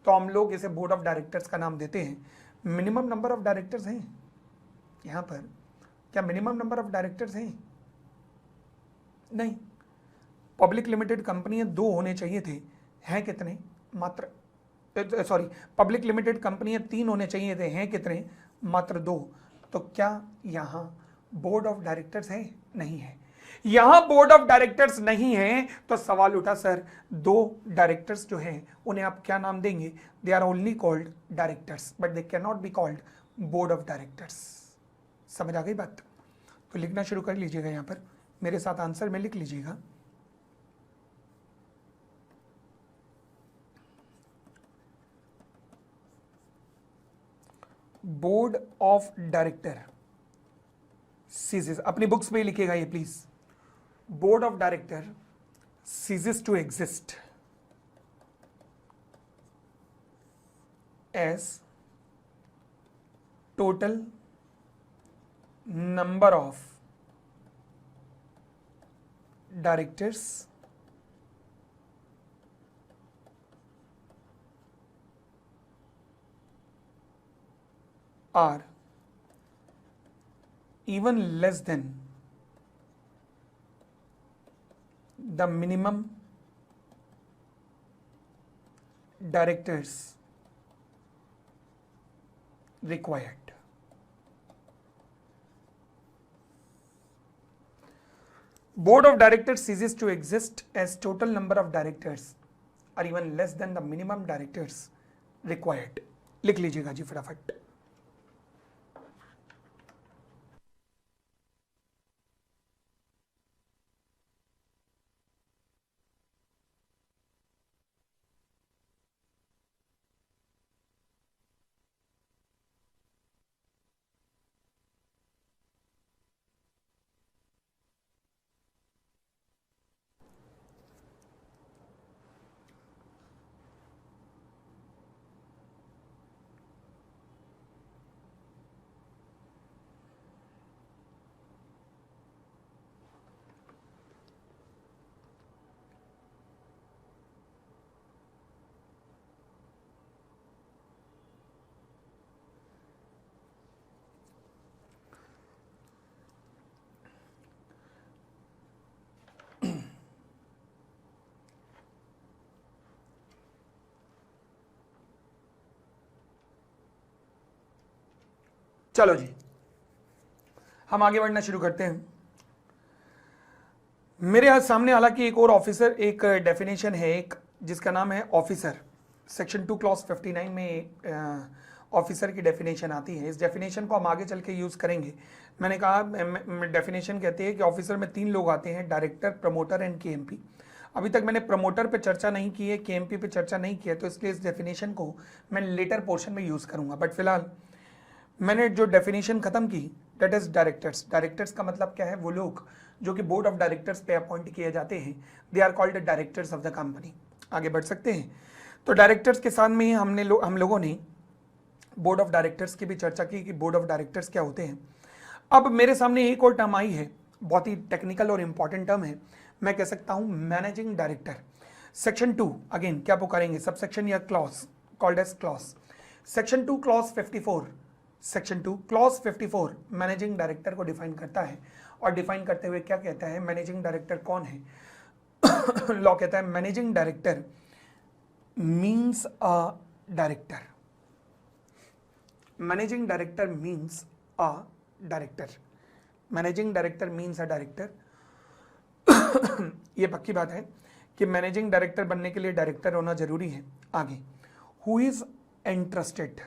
तो हम लोग इसे बोर्ड ऑफ डायरेक्टर्स का नाम देते हैं। मिनिमम नंबर ऑफ डायरेक्टर्स हैं यहां पर, क्या मिनिमम नंबर ऑफ डायरेक्टर्स हैं, नहीं। पब्लिक लिमिटेड कंपनी है, 2 होने चाहिए थे, हैं कितने, मात्र सॉरी, पब्लिक लिमिटेड कंपनी है 3 होने चाहिए थे, हैं कितने, मात्र 2। तो क्या यहां बोर्ड ऑफ डायरेक्टर्स है, नहीं है। यहां बोर्ड ऑफ डायरेक्टर्स नहीं है तो सवाल उठा, सर 2 डायरेक्टर्स जो हैं उन्हें आप क्या नाम देंगे, they are only called directors but they can not be called board of directors. समझ आ गई बात। तो लिखना शुरू कर लीजिएगा, यहां पर मेरे साथ आंसर में लिख लीजिएगा। बोर्ड ऑफ डायरेक्टर सीजेस, अपनी बुक्स में लिखिएगा ये please. Board of director ceases to exist as total number of directors are even less than the minimum directors required. Board of directors ceases to exist as total number of directors are even less than the minimum directors required. लिख लीजिएगा जी फटाफट। चलो जी, हम आगे बढ़ना शुरू करते हैं। मेरे आज सामने हालांकि एक और ऑफिसर, एक डेफिनेशन है एक जिसका नाम है ऑफिसर। सेक्शन 2 क्लॉज 59 में ऑफिसर की डेफिनेशन आती है। इस डेफिनेशन को हम आगे चल के यूज़ करेंगे। मैंने कहा डेफिनेशन कहती है कि ऑफिसर में 3 लोग आते हैं, डायरेक्टर, प्रमोटर एंड केएमपी। अभी तक मैंने प्रमोटर पे चर्चा नहीं की है, केएमपी पे चर्चा नहीं की है, तो इसलिए इस डेफिनेशन को मैं लेटर पोर्शन में यूज़ करूँगा। बट फिलहाल मैंने जो डेफिनेशन खत्म की, दैट इज डायरेक्टर्स। डायरेक्टर्स का मतलब क्या है? वो लोग जो कि बोर्ड ऑफ डायरेक्टर्स पे अपॉइंट किए जाते हैं, they are called directors of the company. आगे बढ़ सकते हैं। तो डायरेक्टर्स के साथ में ही हम लोगों ने बोर्ड ऑफ डायरेक्टर्स की भी चर्चा की कि बोर्ड ऑफ डायरेक्टर्स क्या होते हैं। अब मेरे सामने एक और टर्म आई है, बहुत ही टेक्निकल और इंपॉर्टेंट टर्म है, मैं कह सकता हूं मैनेजिंग डायरेक्टर। सेक्शन 2 अगेन क्या पुकारेंगे? सबसेक्शन या clause, called as clause. Section 2 clause 54, section 2 clause 54 managing director को डिफाइन करता है। और डिफाइन करते हुए क्या कहता है? मैनेजिंग डायरेक्टर कौन है? लॉ कहता है managing director means a director. Managing director means a director. Managing director means a director. ये पक्की बात है कि मैनेजिंग डायरेक्टर बनने के लिए डायरेक्टर होना जरूरी है। आगे, हु इज एंट्रस्टेड।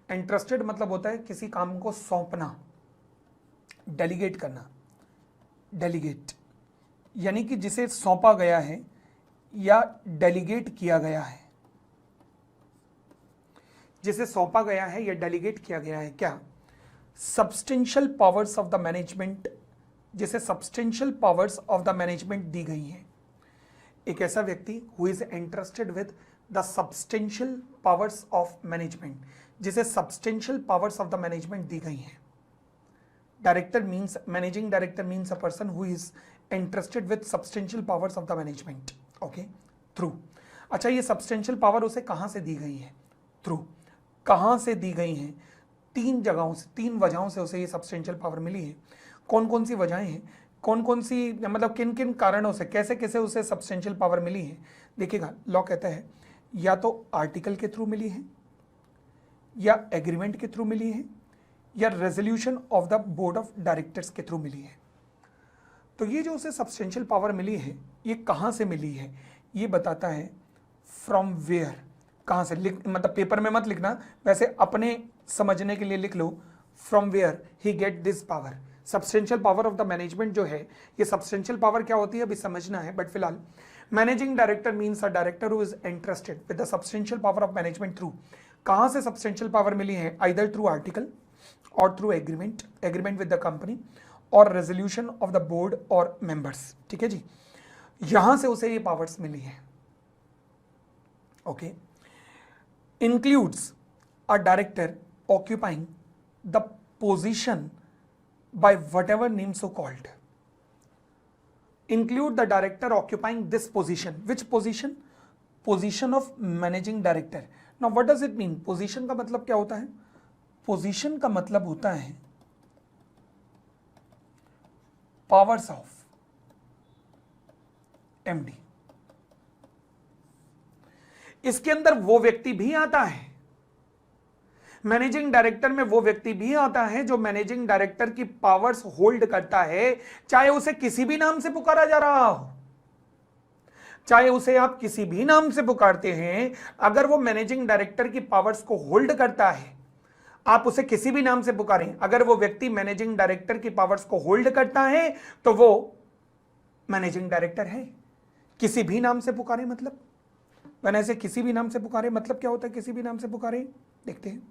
एंट्रस्टेड मतलब होता है किसी काम को सौंपना, डेलीगेट करना। डेलीगेट यानी कि जिसे सौंपा गया है या डेलीगेट किया गया है। जिसे सौंपा गया है या डेलीगेट किया गया है। क्या? Substantial powers of the management, जिसे substantial powers of the management दी गई है। एक ऐसा व्यक्ति who is interested with the substantial powers of management, जिसे substantial powers of the management दी गई है। Director means, managing director means a person who is interested with substantial powers of the management. Okay, through. अच्छा, ये substantial power उसे कहां से दी गई है? थ्रू। कहां से दी गई हैं? 3 जगहों से, 3 वजहों से उसे ये सब्सटेंशियल पावर मिली है। कौन कौन सी वजहें हैं? कौन कौन सी, मतलब किन किन कारणों से, कैसे कैसे उसे सब्सटेंशियल पावर मिली है? देखिएगा, लॉ कहता है या तो आर्टिकल के थ्रू मिली है, या एग्रीमेंट के थ्रू मिली है, या resolution of the board of directors के थ्रू मिली है। तो ये जो उसे सब्सटेंशियल पावर मिली है, ये कहां से मिली है? ये बताता है फ्रॉम वेयर, कहां से। मतलब पेपर में मत लिखना, वैसे अपने समझने के लिए लिख लो, from where he get this power. Substantial power of the management जो है, ये सब्सटेंशियल पावर क्या होती है अभी समझना है। बट फिलहाल managing director means a director who is interested with the substantial power of management through. कहां से सब्सटेंशियल पावर मिली है? आइदर थ्रू आर्टिकल और through agreement, agreement with the company, और रेजोल्यूशन ऑफ द बोर्ड और members. ठीक है जी, यहां से उसे ये पावर्स मिली है। Okay, includes a director occupying the position by whatever name so called. Include the director occupying this position. Which position? Position of managing director. Now what does it mean? Position का मतलब क्या होता है? Position का मतलब होता है powers of MD। इसके अंदर वो व्यक्ति भी आता है, मैनेजिंग डायरेक्टर में वो व्यक्ति भी आता है जो मैनेजिंग डायरेक्टर की पावर्स होल्ड करता है, चाहे उसे किसी भी नाम से पुकारा जा रहा हो, चाहे उसे आप किसी भी नाम से पुकारते हैं, अगर वो मैनेजिंग डायरेक्टर की पावर्स को होल्ड करता है, आप उसे किसी भी नाम से पुकारें, अगर वो व्यक्ति मैनेजिंग डायरेक्टर की पावर्स को होल्ड करता है तो वो मैनेजिंग डायरेक्टर है। किसी भी नाम से पुकारे मतलब, मैंने ऐसे किसी भी नाम से पुकारे मतलब क्या होता है? किसी भी नाम से पुकारे, देखते हैं।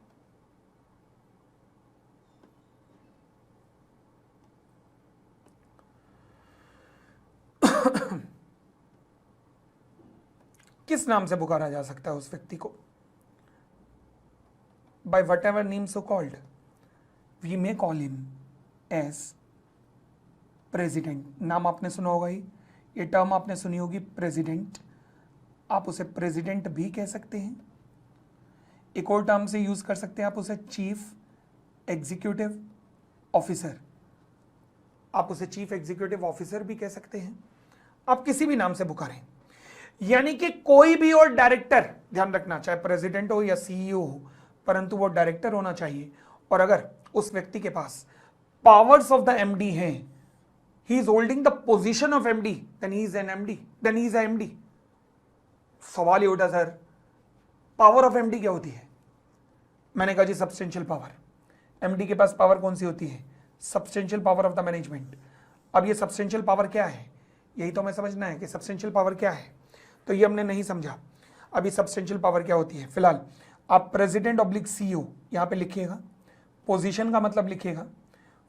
किस नाम से पुकारा जा सकता है उस व्यक्ति को? By whatever name so called, we may call him as president. नाम आपने सुना होगा ही, ये टर्म आपने सुनी होगी प्रेसिडेंट। आप उसे प्रेसिडेंट भी कह सकते हैं। एक और टर्म से यूज कर सकते हैं आप उसे, चीफ एग्जीक्यूटिव ऑफिसर। आप उसे चीफ एग्जीक्यूटिव ऑफिसर भी कह सकते हैं। आप किसी भी नाम से पुकारें, यानी कि कोई भी और डायरेक्टर, ध्यान रखना, चाहे प्रेसिडेंट हो या सीईओ हो, परंतु वो डायरेक्टर होना चाहिए। और अगर उस व्यक्ति के पास पावर्स ऑफ द एमडी हैं, he is holding the position of MD, then he is an MD, then he is MD. सवाल ये उठा सर पावर ऑफ एमडी क्या होती है? मैंने कहा जी सब्सटेंशियल पावर। एमडी के पास पावर कौन सी होती है? Substantial power of the management. अब ये सब्सटेंशियल पावर क्या है, यही तो हमें समझना है कि सब्सटेंशियल पावर क्या है। तो ये हमने नहीं समझा। अभी सब्सटेंशियल पावर क्या होती है, फिलहाल आप प्रेसिडेंट ऑब्लिक सीईओ यहाँ पे लिखिएगा, पोजीशन का मतलब लिखिएगा,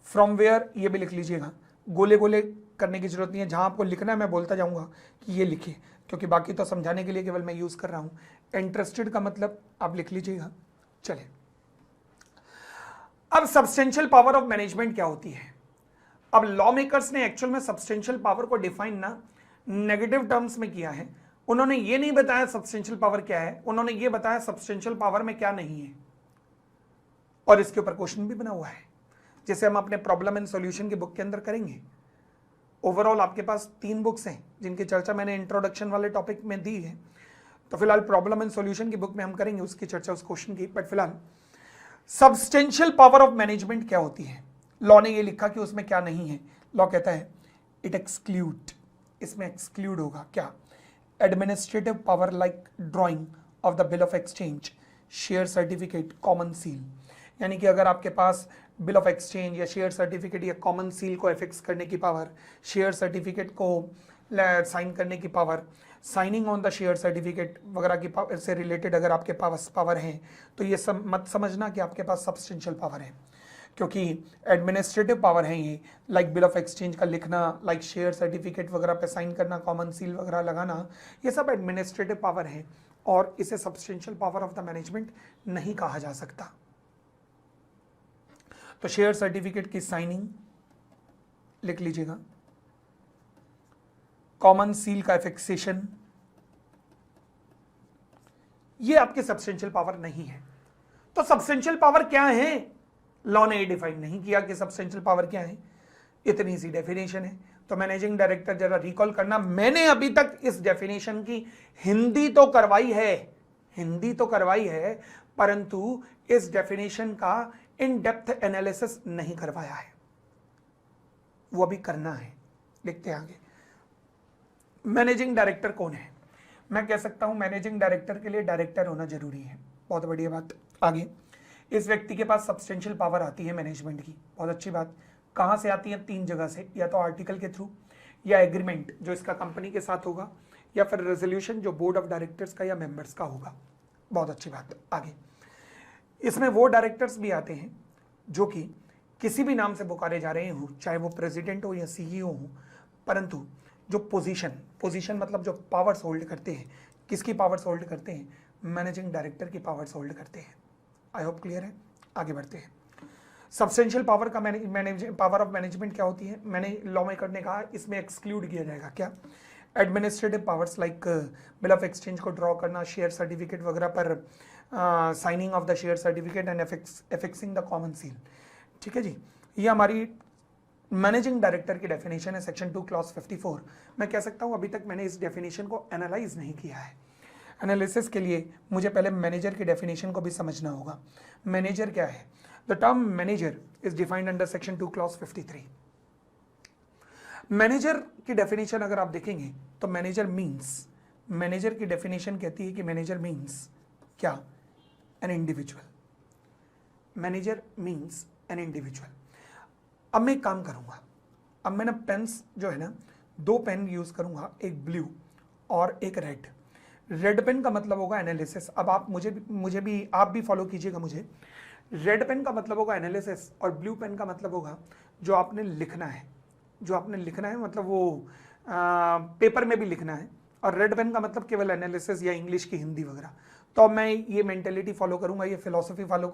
फ्रॉम वेयर ये भी लिख लीजिएगा। गोले गोले करने की जरूरत नहीं है, जहां आपको लिखना है मैं बोलता जाऊंगा कि ये लिखिए, क्योंकि बाकी तो समझाने के लिए केवल मैं यूज कर रहा हूं। इंटरेस्टेड का मतलब आप लिख लीजिएगा। चले, अब सब्सटेंशियल पावर ऑफ मैनेजमेंट क्या होती है? अब लॉ मेकर्स ने एक्चुअल में सब्सटेंशियल पावर को डिफाइन ना नेगेटिव टर्म्स में किया है। उन्होंने ये नहीं बताया सब्सटेंशियल पावर क्या है, उन्होंने ये बताया सब्सटेंशियल पावर में क्या नहीं है, और इसके ऊपर क्वेश्चन भी बना हुआ है, जैसे हम अपने प्रॉब्लम एंड सॉल्यूशन की बुक के अंदर करेंगे। ओवरऑल आपके पास 3 बुक्स हैं जिनकी चर्चा मैंने इंट्रोडक्शन वाले टॉपिक में दी है, तो फिलहाल प्रॉब्लम एंड सॉल्यूशन की बुक में हम करेंगे उसकी चर्चा, उस क्वेश्चन की। बट फिलहाल सब्सटेंशियल पावर ऑफ मैनेजमेंट क्या होती है? लॉ ने ये लिखा कि उसमें क्या नहीं है। लॉ कहता है इट एक्सक्लूड, इसमें एक्सक्लूड होगा क्या? Administrative power like drawing of the bill of exchange, share certificate, common seal. यानी कि अगर आपके पास बिल ऑफ एक्सचेंज या शेयर सर्टिफिकेट या कॉमन सील को एफिक्स करने की पावर, शेयर सर्टिफिकेट को साइन करने की power, signing on the share certificate वगैरह की पावर से रिलेटेड अगर आपके पास पावर है, तो ये सब मत समझना कि आपके पास सब्सटेंशियल पावर है, क्योंकि एडमिनिस्ट्रेटिव पावर है ये, लाइक बिल ऑफ एक्सचेंज का लिखना, लाइक शेयर सर्टिफिकेट वगैरह पे साइन करना, कॉमन सील वगैरह लगाना, ये सब एडमिनिस्ट्रेटिव पावर है, और इसे substantial power of the management नहीं कहा जा सकता। तो शेयर सर्टिफिकेट की साइनिंग लिख लीजिएगा, कॉमन सील का फिक्सेशन, ये आपके सब्सटेंशियल पावर नहीं है। तो सब्सटेंशियल पावर क्या है? लॉ ने डिफाइन नहीं किया कि सब्सटेंशियल पावर क्या है, इतनी सी डेफिनेशन है। तो मैनेजिंग डायरेक्टर जरा रिकॉल करना, मैंने अभी तक इस डेफिनेशन की हिंदी तो करवाई है, परंतु इस डेफिनेशन का इन डेप्थ एनालिसिस नहीं करवाया है, वो अभी करना है। देखते हैं आगे। मैनेजिंग डायरेक्टर कौन है? मैं कह सकता हूं मैनेजिंग डायरेक्टर के लिए डायरेक्टर होना जरूरी है। बहुत बढ़िया बात। आगे, इस व्यक्ति के पास सब्सटेंशियल पावर आती है मैनेजमेंट की, बहुत अच्छी बात। कहां से आती है? 3 जगह से, या तो आर्टिकल के थ्रू, या एग्रीमेंट जो इसका कंपनी के साथ होगा, या फिर रेजोल्यूशन जो बोर्ड ऑफ डायरेक्टर्स का या मेंबर्स का होगा। बहुत अच्छी बात। आगे, इसमें वो डायरेक्टर्स भी आते हैं जो कि किसी भी नाम से पुकारे जा रहे हो, चाहे वो प्रेसिडेंट हो या सीईओ हो, परंतु जो पोजीशन मतलब जो पावर्स होल्ड करते हैं, किसकी पावर्स होल्ड करते हैं? मैनेजिंग डायरेक्टर की पावर्स होल्ड करते हैं। आई होप क्लियर है। आगे बढ़ते हैं। सब्सटेंशियल पावर का पावर ऑफ मैनेजमेंट क्या होती है? मैंने लॉ मेकर ने कहा इसमें एक्सक्लूड किया जाएगा क्या? Administrative powers like bill of exchange को ड्रॉ करना, शेयर सर्टिफिकेट वगैरह पर signing of the share certificate and affixing the common seal. ठीक है जी, ये हमारी मैनेजिंग डायरेक्टर की डेफिनेशन है, सेक्शन 2 क्लॉज 54। मैं कह सकता हूँ अभी तक मैंने इस डेफिनेशन को एनालाइज नहीं किया है। एनालिसिस के लिए मुझे पहले मैनेजर की डेफिनेशन को भी समझना होगा। मैनेजर क्या है? The term manager is defined under section 2 clause 53। Manager की डेफिनेशन अगर आप देखेंगे तो मैनेजर की डेफिनेशन कहती है कि मैनेजर मीन्स क्या? An individual. Manager means an individual. अब मैं एक काम करूंगा, अब मैं ना पेन्स जो है ना, 2 पेन यूज करूंगा, एक ब्लू और एक रेड। रेड पेन का मतलब होगा एनालिसिस। अब आप आप भी फॉलो कीजिएगा मुझे। रेड पेन का मतलब होगा एनालिसिस और ब्लू पेन का मतलब होगा जो आपने लिखना है, मतलब वो पेपर में भी लिखना है। और रेड पेन का मतलब केवल एनालिसिस या इंग्लिश की हिंदी वगैरह। तो मैं ये मेंटेलिटी फॉलो करूंगा, ये फिलॉसफी फॉलो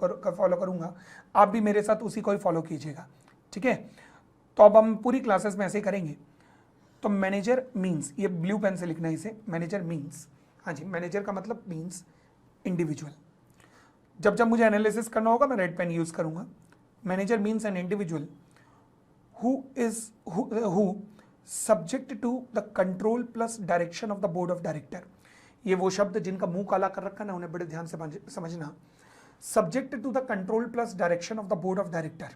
करूंगा। आप भी मेरे साथ उसी को ही फॉलो कीजिएगा, ठीक है? तो अब हम पूरी क्लासेस में ऐसे ही करेंगे। तो मैनेजर मीन्स, ये ब्लू पेन से लिखना है इसे, मैनेजर मीन्स, हाँ जी, मैनेजर का मतलब मीन्स इंडिविजुअल। जब मुझे एनालिसिस करना होगा मैं रेड पेन यूज करूंगा। Manager means an individual who subject to the control plus direction of the board of director। ये वो शब्द जिनका मुंह काला कर रखा ना, उन्हें बड़े ध्यान से समझना। Subject to the control plus direction of the board of director,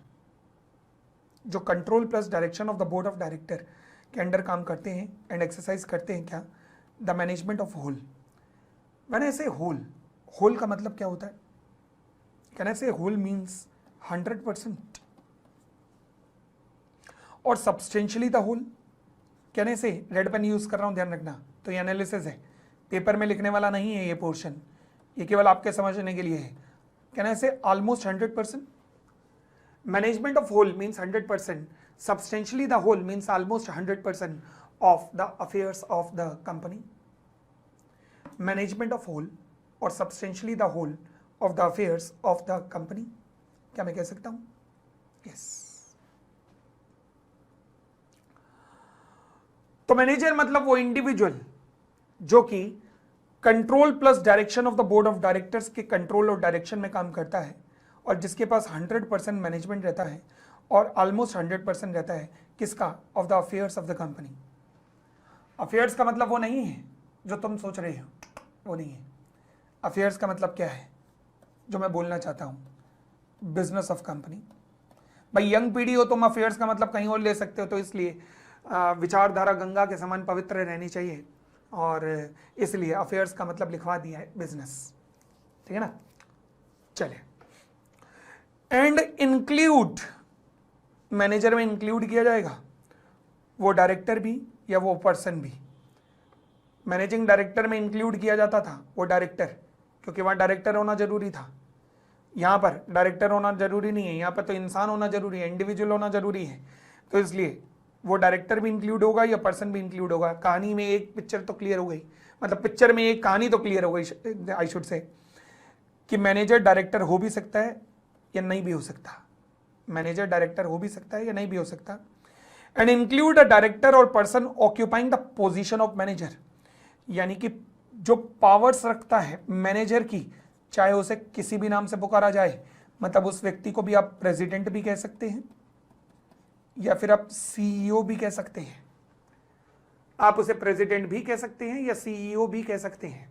जो control plus direction of the board of director के अंडर काम करते हैं एंड एक्सरसाइज करते हैं क्या, the management of whole. When I say whole, whole का मतलब क्या होता है, can I say whole means 100% और substantially the whole. Can I say, red pen use कर रहा हूं ध्यान रखना, तो ये एनालिसिस है, पेपर में लिखने वाला नहीं है ये पोर्शन, ये केवल आपके समझने के लिए है। Can I say almost 100%, management of whole means 100%, substantially the whole means almost 100% of the affairs of the company। management of whole और substantially the whole of the affairs of the company, क्या मैं कह सकता हूं? yes। तो manager मतलब वो individual जो कि control plus direction of the board of directors के कंट्रोल और डायरेक्शन में काम करता है और जिसके पास 100% मैनेजमेंट रहता है और ऑलमोस्ट 100% रहता है किसका, of the affairs of the company. Affairs का मतलब वो नहीं है जो तुम सोच रहे हो, वो नहीं है। अफेयर्स का मतलब क्या है जो मैं बोलना चाहता हूं, बिजनेस ऑफ कंपनी। भाई यंग पीढ़ी हो तुम, अफेयर्स का मतलब कहीं और ले सकते हो, तो इसलिए विचारधारा गंगा के समान पवित्र रहनी चाहिए और इसलिए अफेयर्स का मतलब लिखवा दिया है बिजनेस, ठीक है ना। चलिए, एंड इंक्लूड, मैनेजर में इंक्लूड किया जाएगा वो डायरेक्टर भी या वो पर्सन भी। मैनेजिंग डायरेक्टर में इंक्लूड किया जाता था वो डायरेक्टर, क्योंकि वहाँ डायरेक्टर होना जरूरी था। यहाँ पर डायरेक्टर होना जरूरी नहीं है, यहाँ पर तो इंसान होना जरूरी है, इंडिविजुअल होना जरूरी है, तो इसलिए वो डायरेक्टर भी इंक्लूड होगा या पर्सन भी इंक्लूड होगा। कहानी में एक पिक्चर तो क्लियर हो गई, मतलब पिक्चर में एक कहानी तो क्लियर हो गई, आई शुड से, कि मैनेजर डायरेक्टर हो भी सकता है या नहीं भी हो सकता। मैनेजर डायरेक्टर हो भी सकता है या नहीं भी हो सकता। एंड इंक्लूड अ डायरेक्टर और person occupying the position of manager, यानी कि जो पावर्स रखता है मैनेजर की, चाहे उसे किसी भी नाम से पुकारा जाए, मतलब उस व्यक्ति को भी आप प्रेसिडेंट भी कह सकते हैं या फिर आप सीईओ भी कह सकते हैं। आप उसे प्रेसिडेंट भी कह सकते हैं या सीईओ भी कह सकते हैं।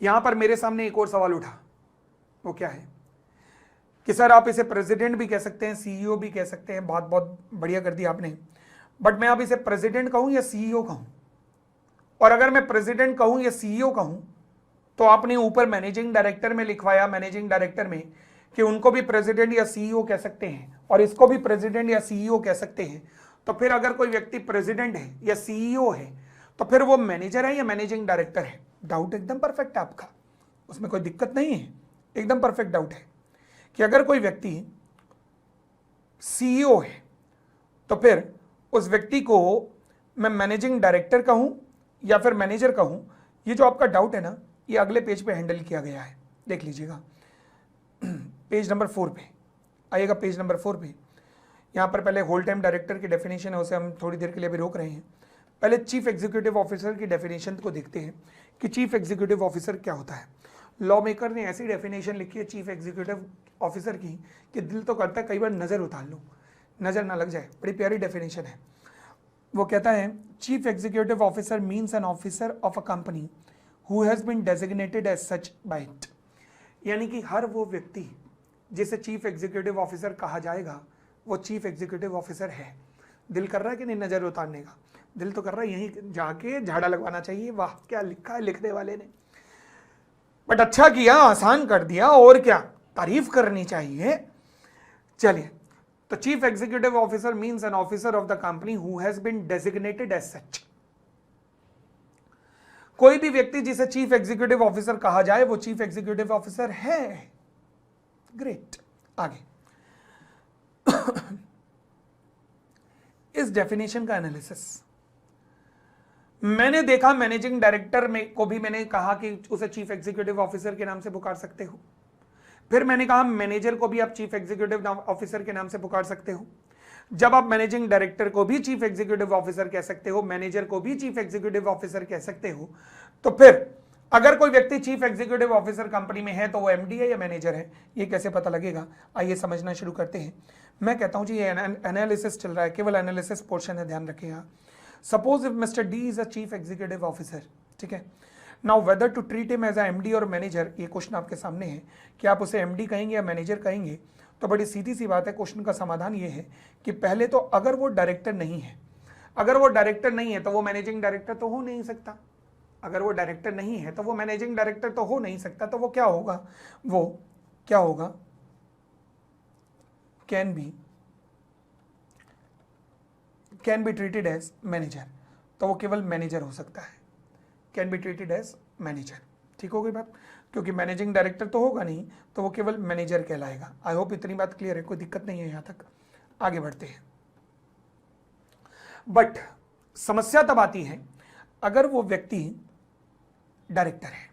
यहां पर मेरे सामने एक और सवाल उठा, वो क्या है कि सर आप इसे प्रेसिडेंट भी कह सकते हैं, सीईओ भी कह सकते हैं, बात बहुत बढ़िया कर दी आपने, बट मैं अब इसे प्रेसिडेंट कहूं या सीईओ कहूं? और अगर मैं प्रेसिडेंट कहूं या सीईओ कहूं तो आपने ऊपर मैनेजिंग डायरेक्टर में लिखवाया, मैनेजिंग डायरेक्टर में, कि उनको भी प्रेसिडेंट या सीईओ कह सकते हैं और इसको भी प्रेसिडेंट या सीईओ कह सकते हैं। तो फिर अगर कोई व्यक्ति प्रेसिडेंट है या सीईओ है तो फिर वो मैनेजर है या मैनेजिंग डायरेक्टर है? डाउट एकदम परफेक्ट है आपका, उसमें कोई दिक्कत नहीं है, एकदम परफेक्ट डाउट है कि अगर कोई व्यक्ति सीईओ है तो फिर उस व्यक्ति को मैं मैनेजिंग डायरेक्टर कहूं या फिर मैनेजर कहूं। ये जो आपका डाउट है ना, ये अगले पेज पे हैंडल किया गया है, देख लीजिएगा, पेज नंबर 4 पे आइएगा। पेज नंबर 4 पे यहाँ पर पहले होल टाइम डायरेक्टर की डेफिनेशन है, उसे हम थोड़ी देर के लिए भी रोक रहे हैं। पहले चीफ एग्जीक्यूटिव ऑफिसर की डेफिनेशन को देखते हैं कि चीफ एग्जीक्यूटिव ऑफिसर क्या होता है। लॉ मेकर ने ऐसी डेफिनेशन लिखी है चीफ एग्जीक्यूटिव ऑफिसर की कि दिल तो करता है कई बार नज़र उतार लूँ, नज़र ना लग जाए। बड़ी प्यारी डेफिनेशन है। वो कहता है chief executive officer means an officer of a company who has been designated as such by it, यानी कि हर वो व्यक्ति जिसे चीफ एग्जीक्यूटिव ऑफिसर कहा जाएगा वो चीफ एग्जीक्यूटिव ऑफिसर है। दिल कर रहा है कि नहीं नज़र उतारने का? दिल तो कर रहा है यहीं जाके झाड़ा लगवाना चाहिए। वाह क्या लिखा है लिखने वाले ने, बट अच्छा किया, आसान कर दिया, और क्या तारीफ करनी चाहिए। चलिए, तो chief executive officer means an officer of the company who has been designated as such. कोई भी व्यक्ति जिसे चीफ एग्जीक्यूटिव ऑफिसर कहा जाए वो चीफ एग्जीक्यूटिव ऑफिसर है। ग्रेट, आगे इस डेफिनेशन का एनालिसिस मैंने देखा। मैनेजिंग डायरेक्टर में को भी मैंने कहा कि उसे चीफ एग्जीक्यूटिव ऑफिसर के नाम से पुकार सकते हो। फिर मैंने कहा मैनेजर को भी आप चीफ एग्जीक्यूटिव ऑफिसर के नाम से पुकार सकते हो। जब आप मैनेजिंग डायरेक्टर को भी चीफ एग्जीक्यूटिव ऑफिसर कह सकते हो, मैनेजर को भी चीफ एग्जीक्यूटिव ऑफिसर कह सकते हो, तो फिर अगर कोई व्यक्ति चीफ एग्जीक्यूटिव ऑफिसर कंपनी में है तो वो एमडी है या मैनेजर है, ये कैसे पता लगेगा? आइए समझना शुरू करते हैं। मैं कहता हूं जी ये एनालिसिस चल रहा है, केवल एनालिसिस पोर्शन है, ध्यान रखिएगा। Suppose if mister D is a chief executive officer, ठीक है। Now whether to treat him as a MD और मैनेजर, ये क्वेश्चन आपके सामने है कि आप उसे एमडी कहेंगे या मैनेजर कहेंगे। तो बड़ी सीधी सी बात है, क्वेश्चन का समाधान ये है कि पहले तो अगर वो डायरेक्टर नहीं है, अगर वो डायरेक्टर नहीं है तो वो मैनेजिंग डायरेक्टर तो हो नहीं सकता। अगर वो डायरेक्टर नहीं है तो वो मैनेजिंग डायरेक्टर तो हो नहीं सकता। तो वो क्या होगा, वो क्या होगा, can be treated as manager. तो वो केवल मैनेजर हो सकता है, can be treated as manager. ठीक हो गई बात, क्योंकि मैनेजिंग डायरेक्टर तो होगा नहीं, तो वो केवल मैनेजर कहलाएगा। आई होप इतनी बात क्लियर है, कोई दिक्कत नहीं है यहां तक। आगे बढ़ते हैं। बट समस्या तब आती है अगर वो व्यक्ति डायरेक्टर है।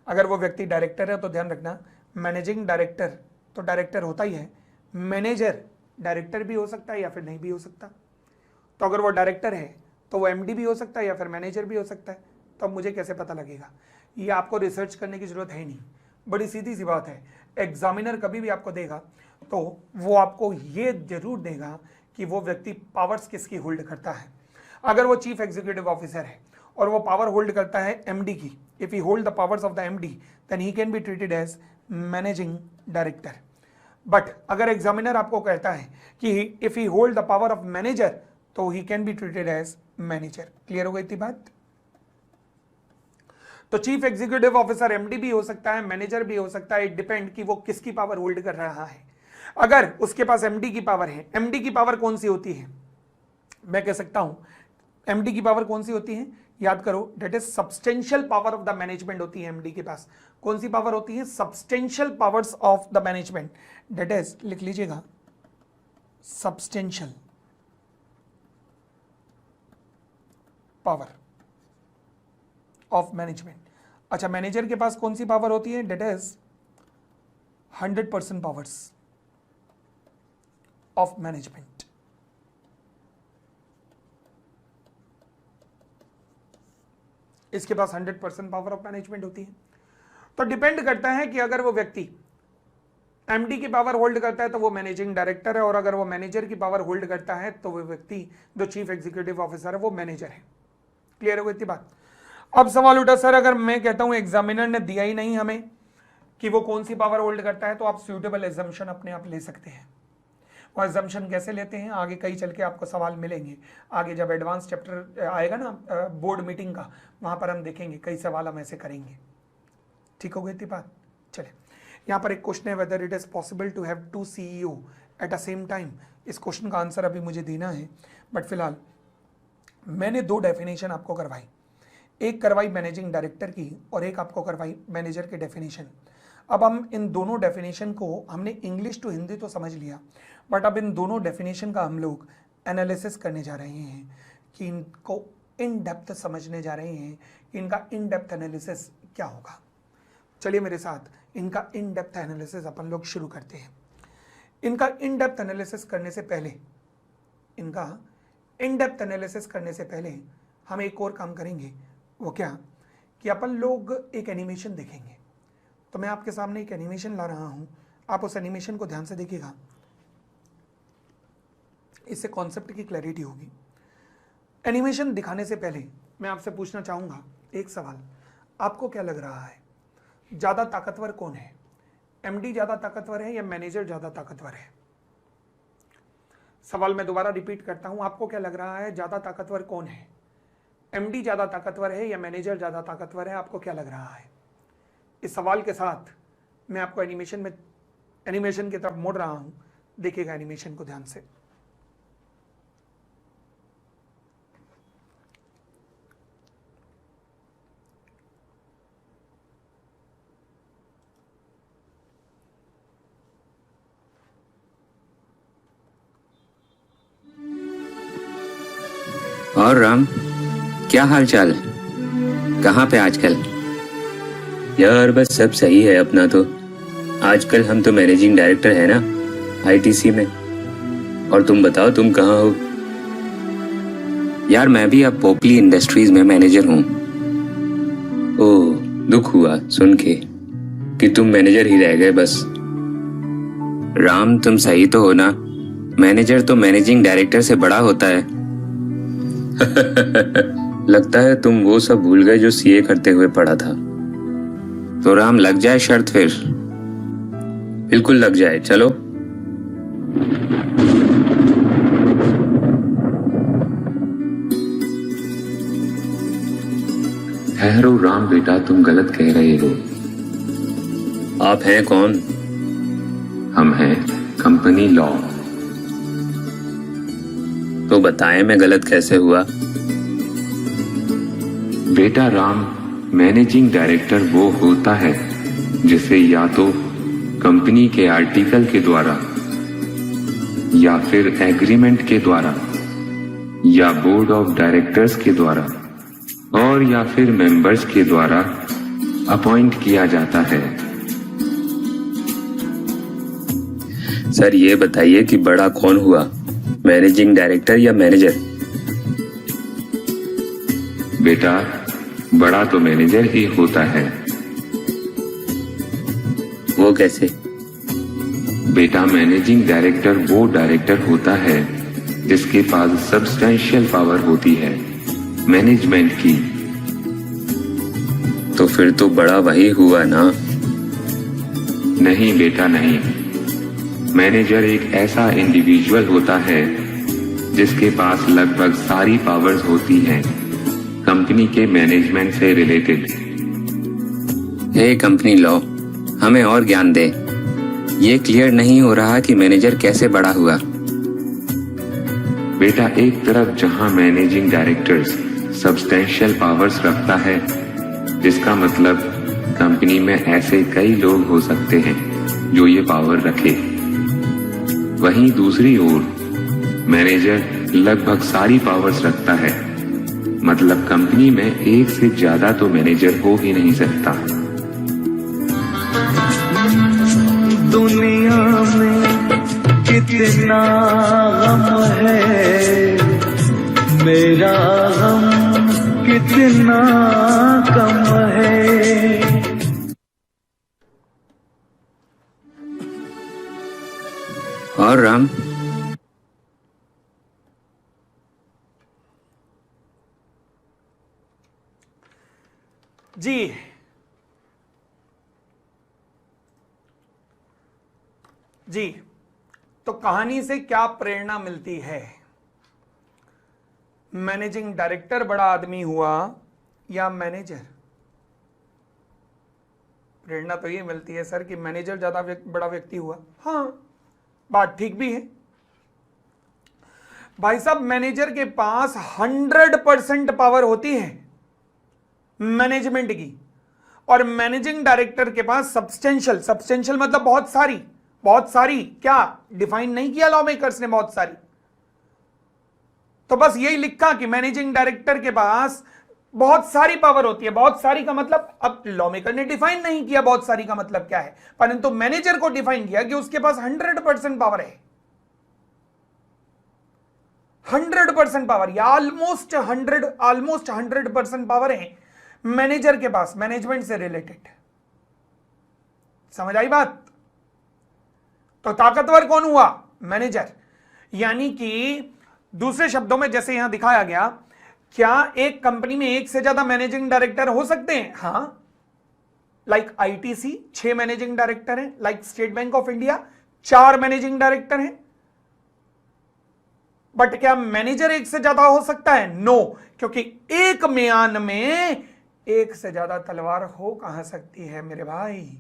अगर वो व्यक्ति डायरेक्टर है तो ध्यान रखना, मैनेजिंग डायरेक्टर तो डायरेक्टर होता ही है, मैनेजर डायरेक्टर भी हो सकता है या फिर नहीं भी हो सकता। तो अगर वो डायरेक्टर है तो वो एमडी भी हो सकता है या फिर मैनेजर भी हो सकता है। तो अब मुझे कैसे पता लगेगा, ये आपको रिसर्च करने की जरूरत है नहीं, बड़ी सीधी सी बात है। एग्जामिनर कभी भी आपको देगा तो वो आपको ये जरूर देगा कि वो व्यक्ति पावर्स किसकी होल्ड करता है। अगर वो चीफ एग्जीक्यूटिव ऑफिसर है और वो पावर होल्ड करता है एमडी की, if he hold the powers of the MD then he can be treated as managing director. But अगर एग्जामिनर आपको कहता है कि if he hold the power of manager तो he can be treated as manager. Clear हो गई थी बात। तो चीफ एग्जीक्यूटिव ऑफिसर एमडी भी हो सकता है, मैनेजर भी हो सकता है, इट डिपेंड कि वो किसकी पावर होल्ड कर रहा है। अगर उसके पास एमडी की पावर है, एमडी की पावर कौन सी होती है, मैं कह सकता हूं एमडी की पावर कौन सी होती है, याद करो, that is substantial power of the management होती है। एमडी के पास कौन सी पावर होती है, substantial powers of the management, that is, लिख लीजिएगा, सब्सटेंशियल पावर ऑफ मैनेजमेंट। अच्छा, मैनेजर के पास कौन सी पावर होती है, that is 100% powers of management. इसके पास 100% पावर ऑफ मैनेजमेंट होती है। तो डिपेंड करता है कि अगर वो व्यक्ति एमडी की पावर होल्ड करता है तो वो मैनेजिंग डायरेक्टर है, और अगर वो मैनेजर की पावर होल्ड करता है तो वो व्यक्ति जो चीफ एग्जीक्यूटिव ऑफिसर है वो मैनेजर है। क्लियर हो गई थी बात। अब सवाल उठा, सर अगर मैं कहता हूं एग्जामिनर ने दिया ही नहीं हमें कि वो कौन सी पावर होल्ड करता है, तो आप सूटेबल एजम्पशन अपने आप ले सकते हैं। और एजम्पशन कैसे लेते हैं, आगे कई चल के आपको सवाल मिलेंगे। आगे जब एडवांस चैप्टर आएगा ना बोर्ड मीटिंग का, वहां पर हम देखेंगे कई सवाल हम ऐसे करेंगे। ठीक हो गई थी बात। चले, यहाँ पर एक क्वेश्चन है, whether it is possible to have 2 CEO at a same time. इस क्वेश्चन का आंसर अभी मुझे देना है, बट फिलहाल मैंने 2 डेफिनेशन आपको करवाई, एक करवाई मैनेजिंग डायरेक्टर की और एक आपको करवाई मैनेजर की डेफिनेशन। अब हम इन दोनों डेफिनेशन को, हमने इंग्लिश टू हिंदी तो समझ लिया, बट अब इन दोनों डेफिनेशन का हम लोग एनालिसिस करने जा रहे हैं कि इनको इन डेप्थ समझने जा रहे हैं कि इनका इन डेप्थ एनालिसिस क्या होगा। चलिए मेरे साथ इनका इन डेप्थ एनालिसिस अपन लोग शुरू करते हैं। इनका इन डेप्थ एनालिसिस करने से पहले, इनका इन डेप्थ एनालिसिस करने से पहले हम एक और काम करेंगे। वो क्या कि अपन लोग एक एनिमेशन देखेंगे। तो मैं आपके सामने एक एनिमेशन ला रहा हूं, आप उस एनिमेशन को ध्यान से देखिएगा, इससे कॉन्सेप्ट की क्लैरिटी होगी। एनिमेशन दिखाने से पहले मैं आपसे पूछना चाहूंगा एक सवाल, आपको क्या लग रहा है ज्यादा ताकतवर कौन है, एमडी ज्यादा ताकतवर है या मैनेजर ज्यादा ताकतवर है? सवाल मैं दोबारा रिपीट करता हूं, आपको क्या लग रहा है ज्यादा ताकतवर कौन है, एमडी ज्यादा ताकतवर है या मैनेजर ज्यादा ताकतवर है? आपको क्या लग रहा है? इस सवाल के साथ मैं आपको एनिमेशन की तरफ मोड़ रहा हूं, देखिएगा एनिमेशन को ध्यान से। और राम, क्या हाल चाल, कहाँ पे आजकल? यार बस सब सही है अपना तो। आजकल हम तो मैनेजिंग डायरेक्टर है ना आईटीसी में। और तुम बताओ, तुम कहाँ हो? यार मैं भी अब पोपली इंडस्ट्रीज में मैनेजर हूँ। ओह, दुख हुआ सुन के कि तुम मैनेजर ही रह गए बस। राम तुम सही तो हो ना, मैनेजर तो मैनेजिंग डायरेक्टर से बड़ा होता है। लगता है तुम वो सब भूल गए जो सीए करते हुए पढ़ा था। तो राम लग जाए शर्त फिर। बिल्कुल लग जाए, चलो। ठहरो राम बेटा, तुम गलत कह रहे हो। आप हैं कौन? हम हैं कंपनी लॉ। तो बताएं मैं गलत कैसे हुआ? बेटा राम, मैनेजिंग डायरेक्टर वो होता है जिसे या तो कंपनी के आर्टिकल के द्वारा या फिर एग्रीमेंट के द्वारा या बोर्ड ऑफ डायरेक्टर्स के द्वारा और या फिर मेंबर्स के द्वारा अपॉइंट किया जाता है। सर ये बताइए कि बड़ा कौन हुआ, मैनेजिंग डायरेक्टर या मैनेजर? बेटा बड़ा तो मैनेजर ही होता है। वो कैसे? बेटा मैनेजिंग डायरेक्टर वो डायरेक्टर होता है जिसके पास सब्सटेंशियल पावर होती है मैनेजमेंट की। तो फिर तो बड़ा वही हुआ ना? नहीं बेटा नहीं, मैनेजर एक ऐसा इंडिविजुअल होता है जिसके पास लगभग सारी पावर्स होती हैं कंपनी के मैनेजमेंट से रिलेटेड। हे कंपनी लॉ, हमें और ज्ञान दे। ये क्लियर नहीं हो रहा कि मैनेजर कैसे बड़ा हुआ। बेटा एक तरफ जहां मैनेजिंग डायरेक्टर्स सब्सटेंशियल पावर्स रखता है, जिसका मतलब कंपनी में ऐसे कई लोग हो सकते हैं जो ये पावर रखे, वहीं दूसरी ओर मैनेजर लगभग सारी पावर्स रखता है, मतलब कंपनी में एक से ज्यादा तो मैनेजर हो ही नहीं सकता। दुनिया में कितना गम है, मेरा गम कितना कम है। और राम? जी जी, तो कहानी से क्या प्रेरणा मिलती है? मैनेजिंग डायरेक्टर बड़ा आदमी हुआ या मैनेजर? प्रेरणा तो ये मिलती है सर कि मैनेजर ज्यादा बड़ा व्यक्ति हुआ। हाँ, बात ठीक भी है भाई साहब। मैनेजर के पास 100% पावर होती है मैनेजमेंट की, और मैनेजिंग डायरेक्टर के पास सब्सटेंशियल मतलब बहुत सारी क्या डिफाइन नहीं किया लॉ मेकर्स ने, बहुत सारी। तो बस यही लिखा कि मैनेजिंग डायरेक्टर के पास बहुत सारी पावर होती है। बहुत सारी का मतलब, अब लॉ मेकर ने डिफाइन नहीं किया बहुत सारी का मतलब क्या है, परंतु मैनेजर को डिफाइन किया कि उसके पास 100% पावर है। 100% पावर या ऑलमोस्ट 100% पावर है मैनेजर के पास, मैनेजमेंट से रिलेटेड। समझ आई बात? तो ताकतवर कौन हुआ? मैनेजर। यानी कि दूसरे शब्दों में जैसे यहां दिखाया गया, क्या एक कंपनी में एक से ज्यादा मैनेजिंग डायरेक्टर हो सकते हैं? हां, लाइक आईटीसी 6 मैनेजिंग डायरेक्टर हैं, like state Bank of India 4 managing director हैं। बट क्या मैनेजर एक से ज्यादा हो सकता है? नो, क्योंकि एक म्यान में एक से ज्यादा तलवार हो कहां सकती है मेरे भाई?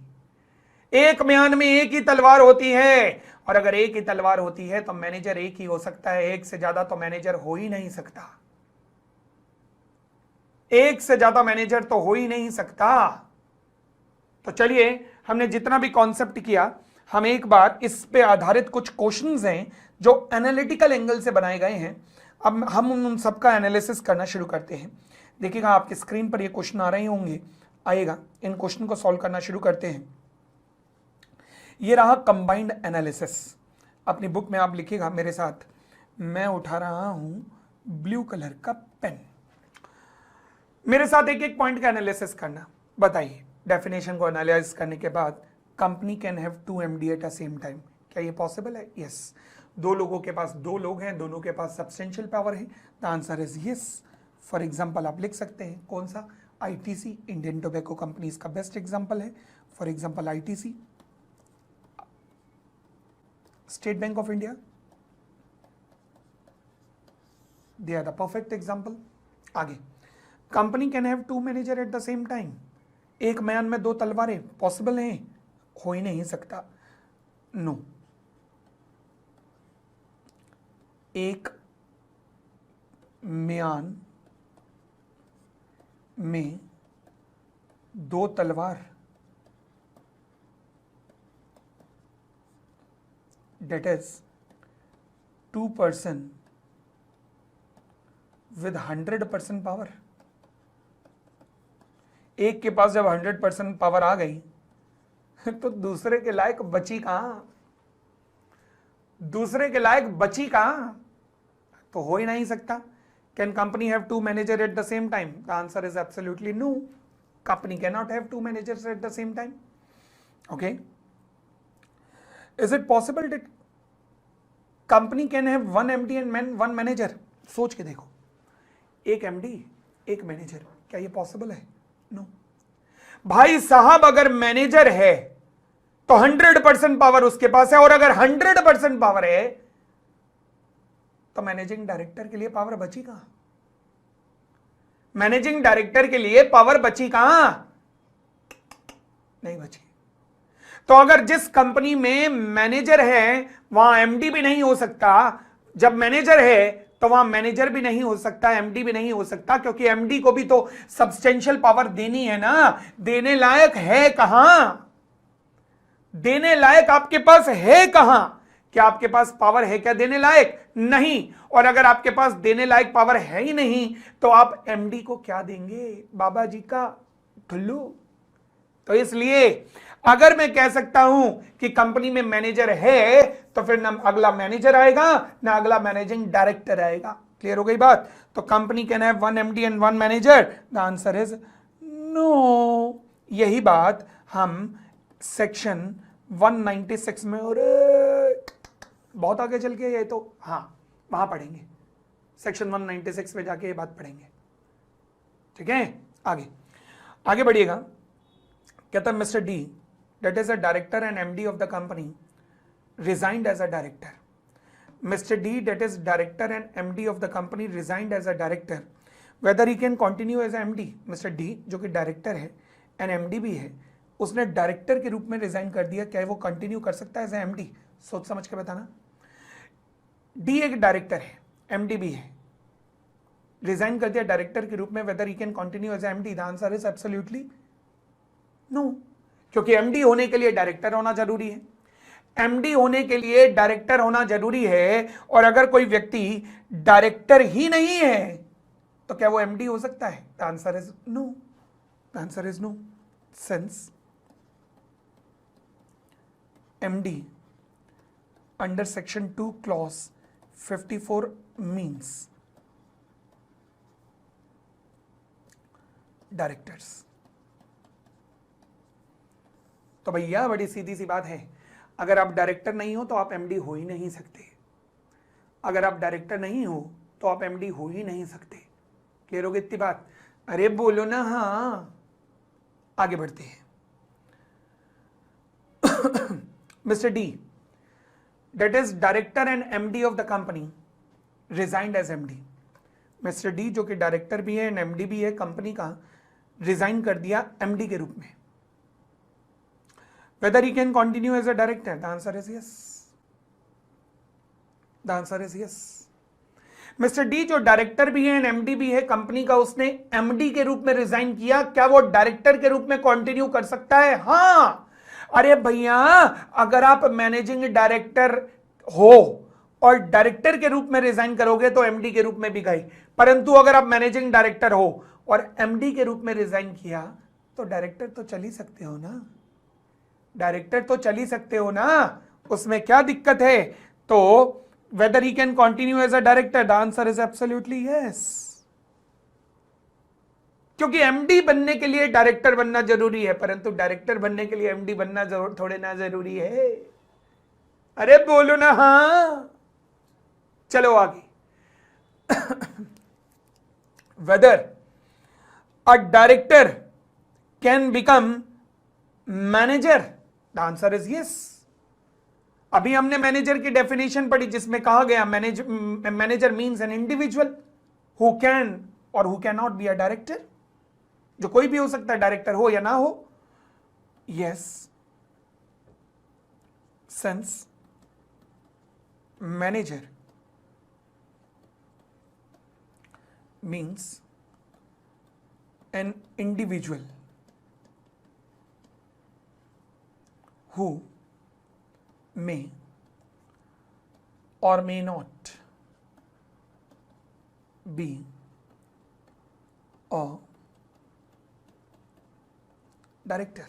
एक म्यान में एक ही तलवार होती है, और अगर एक ही तलवार होती है तो मैनेजर एक ही हो सकता है, एक से ज्यादा तो मैनेजर हो ही नहीं सकता। एक से ज्यादा मैनेजर तो हो ही नहीं सकता। तो चलिए, हमने जितना भी कॉन्सेप्ट किया, हम एक बार इस पे आधारित कुछ क्वेश्चंस हैं जो एनालिटिकल एंगल से बनाए गए हैं, अब हम उन सबका एनालिसिस करना शुरू करते हैं। देखिएगा आपकी स्क्रीन पर ये क्वेश्चन आ रहे होंगे, आएगा, इन क्वेश्चन को सॉल्व करना शुरू करते हैं। ये रहा कंबाइंड एनालिसिस। अपनी बुक में आप लिखिएगा मेरे साथ। मैं उठा रहा हूं ब्लू कलर का पेन। मेरे साथ एक एक पॉइंट का एनालिसिस करना। बताइए, डेफिनेशन को एनालाइज करने के बाद, company can have 2 MD eight a same time. क्या ये पॉसिबल है? यस। 2 लोगों के पास 2 लोग हैं, दोनों के पास सब्सटेंशियल पावर है। The answer is yes. For example आप लिख सकते हैं कौन सा, आईटीसी, इंडियन टोबैको कंपनीज का बेस्ट एग्जाम्पल है। For example ITC, State Bank of India, they are the perfect example. आगे, company can have two manager at the same time, एक म्यान में दो तलवारें पॉसिबल हैं? हो ही नहीं सकता, नो। एक म्यान में दो तलवार, that is two person with 100% power. एक के पास जब 100% पावर आ गई तो दूसरे के लायक बची कहां, दूसरे के लायक बची कहां, तो हो ही नहीं सकता। Can company have two manager at the same time? The answer is absolutely no, company can not have two managers at the same time. Okay, is it possible that company can have one MD and one manager? सोच के देखो, एक MD एक manager, क्या ये possible है? No. भाई साहब, अगर मैनेजर है तो 100% पावर उसके पास है, और अगर 100% पावर है तो मैनेजिंग डायरेक्टर के लिए पावर बची कहां? मैनेजिंग डायरेक्टर के लिए पावर बची कहां? नहीं बची। तो अगर जिस कंपनी में मैनेजर है वहां एमडी भी नहीं हो सकता, जब मैनेजर है तो वहां मैनेजर भी नहीं हो सकता, एमडी भी नहीं हो सकता, क्योंकि एमडी को भी तो सब्सटेंशियल पावर देनी है ना। देने लायक है कहां? देने लायक आपके पास है कहां? क्या आपके पास पावर है क्या देने लायक? नहीं। और अगर आपके पास देने लायक पावर है ही नहीं तो आप एमडी को क्या देंगे? बाबा जी का ठुल्लू। तो इसलिए अगर मैं कह सकता हूं कि कंपनी में मैनेजर है तो फिर ना अगला मैनेजर आएगा ना अगला मैनेजिंग डायरेक्टर आएगा। क्लियर हो गई बात? तो company can have one MD and one manager? The answer is no. यही बात हम सेक्शन 196 में, और बहुत आगे चल के ये तो हाँ वहां पढ़ेंगे, सेक्शन 196 में जाके ये बात पढ़ेंगे। ठीक है, आगे आगे बढ़िएगा। कहता है mister D that is a director and MD of the company resigned as a director. Mr. D, that is director and MD of the company, resigned as a director. Whether he can continue as a MD? Mr. D जो कि director है and MD भी है, उसने director के रूप में resign कर दिया, क्या वो कंटिन्यू कर सकता है एज ए MD? सोच समझ के बताना। D एक डायरेक्टर है, MD भी है, रिजाइन कर दिया डायरेक्टर के रूप में, whether he can continue as a MD? The answer is absolutely no, क्योंकि एमडी होने के लिए डायरेक्टर होना जरूरी है। एमडी होने के लिए डायरेक्टर होना जरूरी है, और अगर कोई व्यक्ति डायरेक्टर ही नहीं है तो क्या वो एमडी हो सकता है? The answer is no, the answer is no. Since MD under section 2 clause 54 means directors. तो भैया बड़ी सीधी सी बात है, अगर आप डायरेक्टर नहीं हो तो आप एमडी हो ही नहीं सकते। अगर आप डायरेक्टर नहीं हो तो आप एमडी हो ही नहीं सकते। क्लियर हो गई इतनी बात? अरे बोलो ना हाँ। आगे बढ़ते हैं। Mister D, that is director and MD of the company, resigned as MD. Mister D जो कि डायरेक्टर भी है एंड एमडी भी है कंपनी का, रिजाइन कर दिया एमडी के रूप में। Whether he can continue as a director? The answer is yes. The answer is yes. Mr. D जो डायरेक्टर भी है एमडी भी है कंपनी का, उसने एमडी के रूप में रिजाइन किया, क्या वो डायरेक्टर के रूप में कंटिन्यू कर सकता है? हाँ। अरे भैया, अगर आप मैनेजिंग डायरेक्टर हो और डायरेक्टर के रूप में रिजाइन करोगे तो एमडी के रूप में भी गए, परंतु अगर आप मैनेजिंग डायरेक्टर हो और एमडी के रूप में रिजाइन किया तो डायरेक्टर तो चल ही सकते हो ना। डायरेक्टर तो चल ही सकते हो ना, उसमें क्या दिक्कत है? तो whether he can continue as a director? The answer is absolutely yes, क्योंकि एमडी बनने के लिए डायरेक्टर बनना जरूरी है, परंतु डायरेक्टर बनने के लिए एमडी बनना थोड़े ना जरूरी है। अरे बोलो ना हाँ। चलो आगे। whether a director can become manager? The answer is yes. अभी हमने मैनेजर की डेफिनेशन पढ़ी जिसमें कहा गया manager means an individual who can or who can not be a director, जो कोई भी हो सकता है, डायरेक्टर हो या ना हो. Yes, since manager means an individual who may or may not be a director.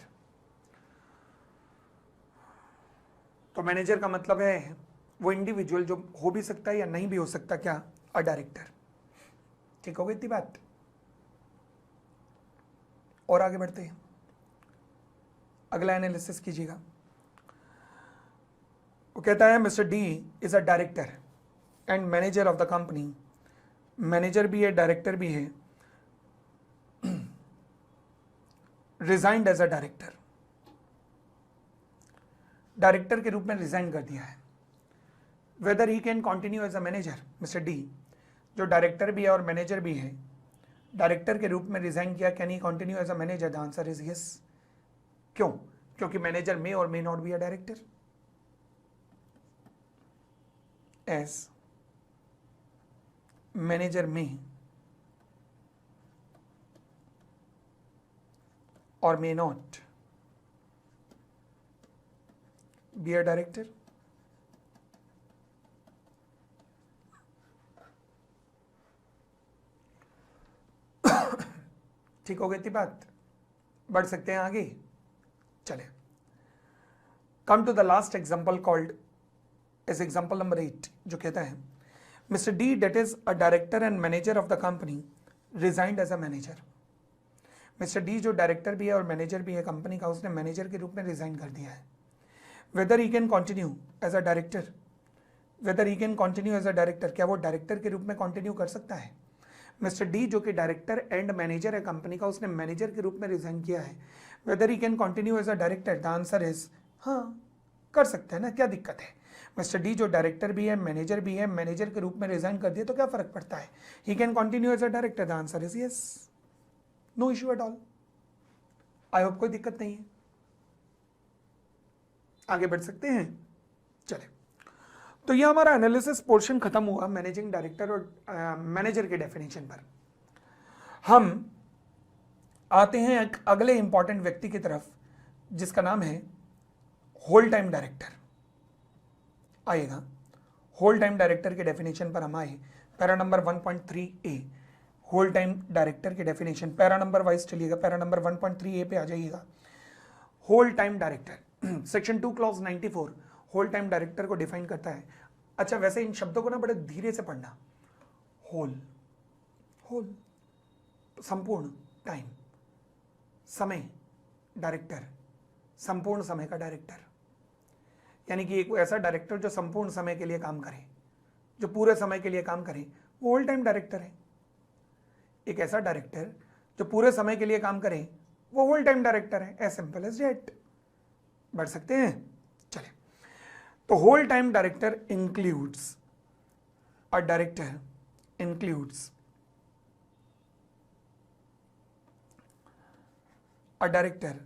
तो मैनेजर का मतलब है वो इंडिविजुअल जो हो भी सकता है या नहीं भी हो सकता, क्या, अ डायरेक्टर. ठीक हो गई इतनी बात. और आगे बढ़ते हैं, अगला एनालिसिस कीजिएगा. वो कहता है mister D is a director and manager of the company. Manager भी है, डायरेक्टर भी है. Resigned as a director, director के रूप में रिजाइन कर दिया है. Whether he can continue as a manager, mister D जो डायरेक्टर भी है और मैनेजर भी है, डायरेक्टर के रूप में रिजाइन किया, can he continue as a manager? The answer is yes. क्यों? क्योंकि manager may or may not be a director. As manager may or may not be a director. ठीक हो गई थी बात. बढ़ सकते हैं आगे. चले, come to the last example called as example number 8, जो कहता है mister D that is a director and manager of the company resigned as a manager. Mister D जो डायरेक्टर भी है और मैनेजर भी है कंपनी का, उसने मैनेजर के रूप में रिजाइन कर दिया है. Whether he can continue as a director, whether he can continue as a director, क्या वो डायरेक्टर के रूप में कंटिन्यू कर सकता है? मिस्टर डी जो कि डायरेक्टर एंड मैनेजर है कंपनी का, उसने मैनेजर के रूप में रिजाइन किया है. Whether he can continue as a director? The answer is हाँ, कर सकते हैं ना, क्या दिक्कत है. मिस्टर डी जो डायरेक्टर भी है, मैनेजर भी है, मैनेजर के रूप में रिजाइन कर दिया तो क्या फर्क पड़ता है. He can continue as a director. The answer is yes, no issue at all. I hope कोई दिक्कत नहीं है. आगे बढ़ सकते हैं. चले, तो ये हमारा एनालिसिस पोर्शन खत्म हुआ मैनेजिंग डायरेक्टर और मैनेजर के डेफिनेशन पर. हम आते हैं एक अगले इंपॉर्टेंट व्यक्ति की तरफ जिसका नाम है होल टाइम डायरेक्टर. आएगा होल टाइम डायरेक्टर के डेफिनेशन पर हम आए. Para number 1.3a whole time director के डेफिनेशन, पैरा नंबर वाइज चलिएगा. पैरा नंबर 1.3a पे आ जाइएगा. Whole time director section 2 clause 94 whole time director को डिफाइन करता है. अच्छा, वैसे इन शब्दों को ना बड़े धीरे से पढ़ना. होल, होल संपूर्ण, टाइम समय, डायरेक्टर संपूर्ण समय का डायरेक्टर. यानी कि एक ऐसा डायरेक्टर जो संपूर्ण समय के लिए काम करे, जो पूरे समय के लिए काम करे, वो होल टाइम डायरेक्टर है. एक ऐसा डायरेक्टर जो पूरे समय के लिए काम करे, वो होल टाइम डायरेक्टर है. As simple as that. बढ़ सकते हैं. चले, तो whole time director includes a director includes a director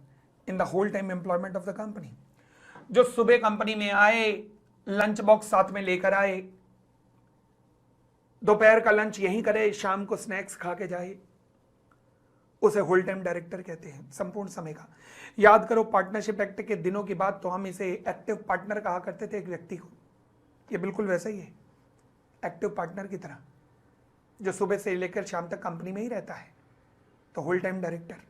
in the whole time employment of the company. जो सुबह कंपनी में आए, लंच बॉक्स साथ में लेकर आए, दोपहर का लंच यहीं करे, शाम को स्नैक्स खा के जाए, उसे होल टाइम डायरेक्टर कहते हैं, संपूर्ण समय का. याद करो पार्टनरशिप एक्ट के दिनों की बात, तो हम इसे एक्टिव पार्टनर कहा करते थे एक व्यक्ति को. ये बिल्कुल वैसा ही है, एक्टिव पार्टनर की तरह, जो सुबह से लेकर शाम तक कंपनी में ही रहता है. तो होल टाइम डायरेक्टर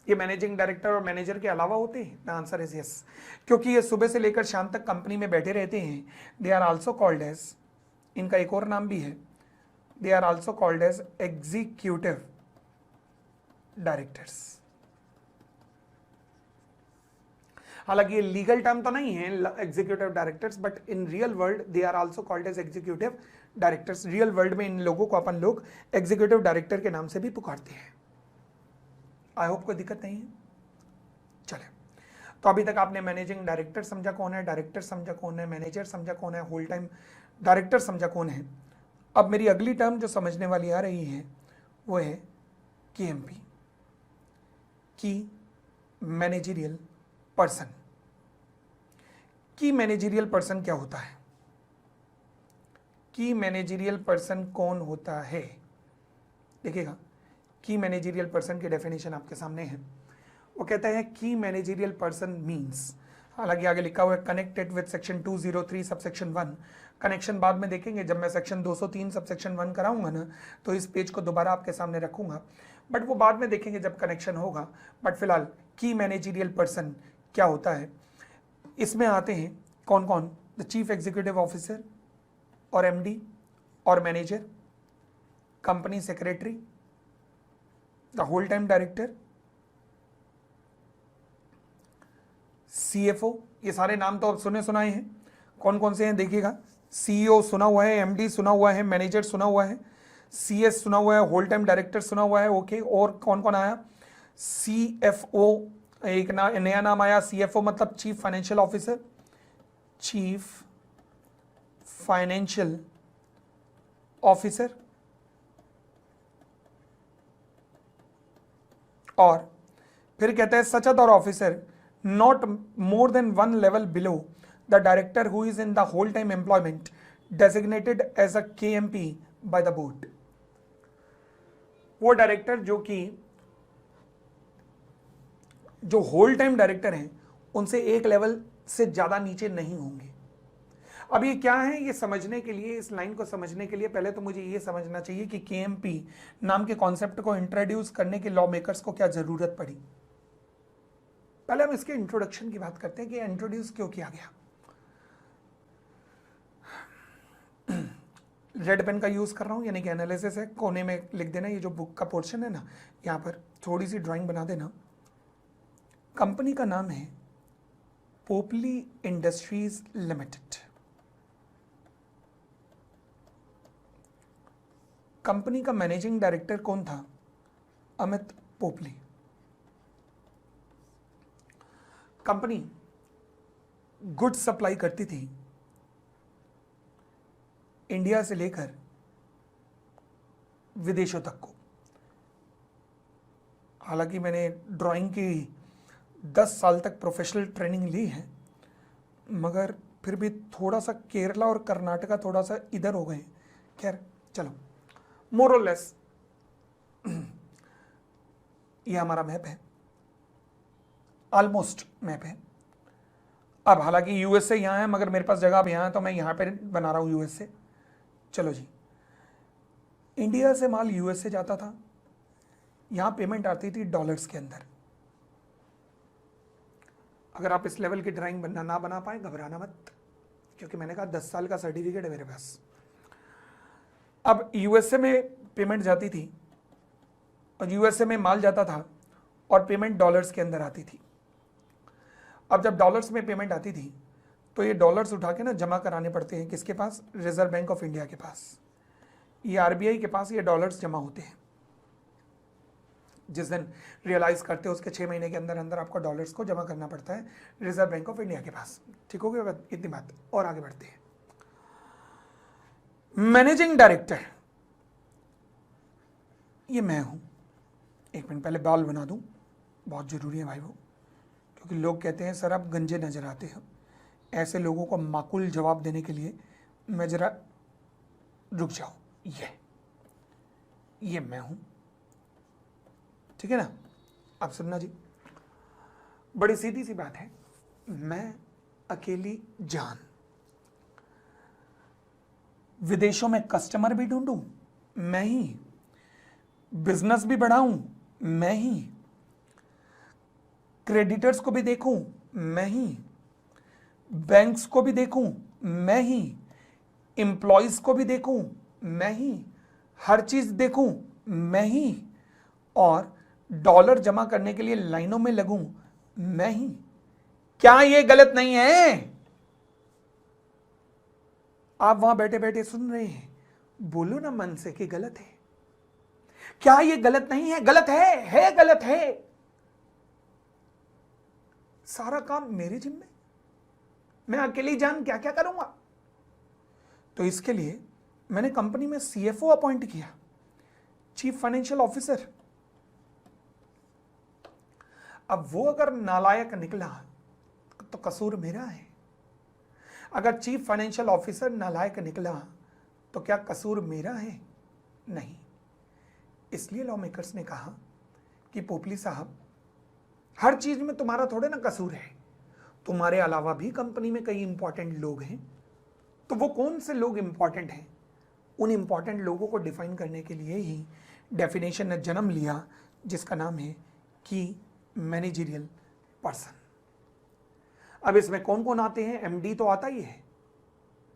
ये मैनेजिंग डायरेक्टर और मैनेजर के अलावा होते हैं. द आंसर इज यस, क्योंकि ये सुबह से लेकर शाम तक कंपनी में बैठे रहते हैं. They are also called as, इनका एक और नाम भी है, they are also called as executive directors. हालांकि ये लीगल टर्म तो नहीं है executive directors, but in real world they are also called as executive directors. Real world में इन लोगों को अपन लोग एग्जीक्यूटिव डायरेक्टर के नाम से भी पुकारते हैं। आई होप कोई दिक्कत नहीं है। चले, तो अभी तक आपने मैनेजिंग डायरेक्टर समझा कौन है, डायरेक्टर समझा कौन है, मैनेजर समझा कौन है, होल टाइम डायरेक्टर समझा कौन है। अब मेरी अगली टर्म जो समझने वाली आ रही है वो है KMP, की मैनेजरियल पर्सन। की मैनेजरियल पर्सन क्या होता है? की मैनेजरियल पर्सन कौन होता है? देखिएगा, की मैनेजरियल पर्सन की डेफिनेशन आपके सामने है। वो कहता है की मैनेजरियल पर्सन मींस, हालांकि आगे लिखा हुआ है connected with section 203 subsection 1। Connection बाद में देखेंगे, जब मैं सेक्शन 203 सबसेक्शन 1 कराऊंगा ना तो इस पेज को दोबारा आपके सामने रखूंगा, बट वो बाद में देखेंगे जब कनेक्शन होगा। बट फिलहाल की मैनेजरियल पर्सन क्या होता है, इसमें आते हैं कौन कौन? द चीफ एग्जीक्यूटिव ऑफिसर और MD और manager, company secretary, the whole time director, CFO। ये सारे नाम तो अब सुने सुनाए हैं। कौन कौन से हैं देखिएगा, CEO सुना हुआ है, MD सुना हुआ है, मैनेजर सुना हुआ है, CS सुना हुआ है, होल टाइम डायरेक्टर सुना हुआ है। ओके, और कौन कौन आया? CFO, एक नया नाम आया CFO, मतलब chief financial officer, chief financial officer. और फिर कहते हैं such other officer not more than 1 level below the director who is in the whole time employment designated as a KMP by the board। वो director जो whole time director हैं उनसे एक level से ज्यादा नीचे नहीं होंगे। अब ये क्या है, ये समझने के लिए, इस लाइन को समझने के लिए पहले तो मुझे ये समझना चाहिए कि KMP नाम के कॉन्सेप्ट को इंट्रोड्यूस करने के लॉ मेकर्स को क्या जरूरत पड़ी। पहले हम इसके इंट्रोडक्शन की बात करते हैं कि इंट्रोड्यूस क्यों किया गया। रेड पेन का यूज कर रहा हूं, यानी कि एनालिसिस है, कोने में लिख देना, ये जो बुक का पोर्शन है ना, यहां पर थोड़ी सी ड्राइंग बना देना। कंपनी का नाम है पोपली इंडस्ट्रीज लिमिटेड। कंपनी का मैनेजिंग डायरेक्टर कौन था? Amit Popli. Company goods supply करती थी इंडिया से लेकर विदेशों तक को। हालांकि मैंने ड्राइंग की 10 साल तक प्रोफेशनल ट्रेनिंग ली है, मगर फिर भी थोड़ा सा केरला और कर्नाटका थोड़ा सा इधर हो गए। खैर चलो, मोर और लेस ये हमारा मैप है, ऑलमोस्ट मैप है। अब हालांकि USA यहाँ है, मगर मेरे पास जगह अब यहाँ है तो मैं यहाँ पे बना रहा हूँ US से। चलो जी, इंडिया से माल USA जाता था, यहाँ पेमेंट आती थी डॉलर्स के अंदर। अगर आप इस लेवल की ड्राइंग ना बना पाए घबराना मत, क्योंकि मैंने कहा 10 साल का सर्टिफिकेट है मेरे पास। अब USA में पेमेंट जाती थी और USA में माल जाता था और पेमेंट डॉलर्स के अंदर आती थी। अब जब डॉलर्स में पेमेंट आती थी तो ये डॉलर्स उठा के ना जमा कराने पड़ते हैं किसके पास? रिजर्व बैंक ऑफ इंडिया के पास। ये RBI के पास ये डॉलर्स जमा होते हैं। जिस दिन रियलाइज करते हो उसके 6 महीने के अंदर अंदर आपको डॉलर्स को जमा करना पड़ता है रिजर्व बैंक ऑफ इंडिया के पास। ठीक हो गया इतनी बात, और आगे बढ़ते हैं। मैनेजिंग डायरेक्टर, ये मैं हूं। एक मिनट पहले बाल बना दूं, बहुत जरूरी है भाई वो, क्योंकि लोग कहते हैं सर आप गंजे नजर आते हो। ऐसे लोगों को माकूल जवाब देने के लिए मैं जरा रुक जाओ। ये मैं हूं, ठीक है ना। अब सुनना जी, बड़ी सीधी सी बात है। मैं अकेली जान विदेशों में कस्टमर भी ढूंढूं मैं ही, बिजनेस भी बढ़ाऊं मैं ही, क्रेडिटर्स को भी देखूं मैं ही, बैंक्स को भी देखूं मैं ही, एम्प्लॉयज को भी देखूं मैं ही, हर चीज देखूं मैं ही, और डॉलर जमा करने के लिए लाइनों में लगूं मैं ही। क्या ये गलत नहीं है? आप वहां बैठे बैठे सुन रहे हैं, बोलो ना मन से कि गलत है। क्या ये गलत नहीं है? गलत है गलत है। सारा काम मेरे जिम्मे, मैं अकेली जान क्या क्या करूंगा? तो इसके लिए मैंने कंपनी में सीएफओ अपॉइंट किया, चीफ फाइनेंशियल ऑफिसर। अब वो अगर नालायक निकला तो कसूर मेरा है, अगर चीफ फाइनेंशियल ऑफिसर नालायक निकला तो क्या कसूर मेरा है? नहीं। इसलिए लॉ मेकर्स ने कहा कि पोपली साहब, हर चीज में तुम्हारा थोड़े ना कसूर है, तुम्हारे अलावा भी कंपनी में कई इंपॉर्टेंट लोग हैं। तो वो कौन से लोग इंपॉर्टेंट हैं? उन इंपॉर्टेंट लोगों को डिफाइन करने के लिए ही डेफिनेशन ने जन्म लिया, जिसका नाम है की मैनेजरियल पर्सन। अब इसमें कौन कौन आते हैं? एमडी तो आता ही है,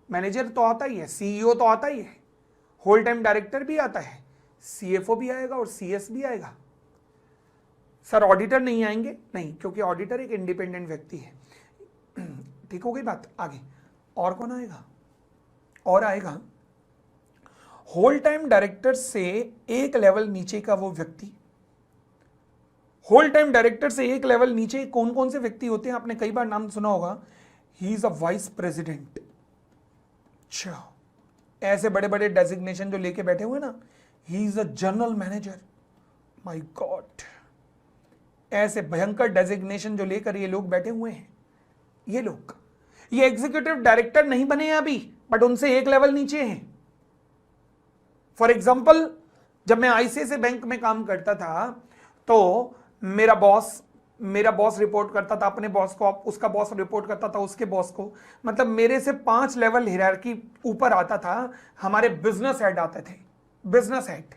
मैनेजर तो आता ही है, सीईओ तो आता ही है, होल टाइम डायरेक्टर भी आता है, सीएफओ भी आएगा और सीएस भी आएगा। सर ऑडिटर नहीं आएंगे? नहीं, क्योंकि ऑडिटर एक इंडिपेंडेंट व्यक्ति है। ठीक हो गई बात? आगे और कौन आएगा? और आएगा होल टाइम डायरेक्टर से एक लेवल नीचे का वो व्यक्ति। होल टाइम डायरेक्टर से एक लेवल नीचे कौन कौन से व्यक्ति होते हैं? आपने कई बार नाम सुना होगा, he is a vice president. अच्छा, ऐसे बड़े बड़े डेजिग्नेशन जो लेके बैठे हुए ना, he is a general manager. My God, ऐसे भयंकर डेजिग्नेशन जो लेकर ये लोग बैठे हुए हैं, ये एग्जीक्यूटिव डायरेक्टर नहीं बने हैं अभी, बट उनसे एक लेवल नीचे हैं। फॉर एग्जाम्पल, जब मैं आईसीआईसीआई बैंक में काम करता था तो मेरा बॉस रिपोर्ट करता था अपने बॉस को, उसका बॉस रिपोर्ट करता था उसके बॉस को। मतलब मेरे से 5 लेवल हियरार्की ऊपर आता था, हमारे बिजनेस हेड आते थे, बिजनेस हेड।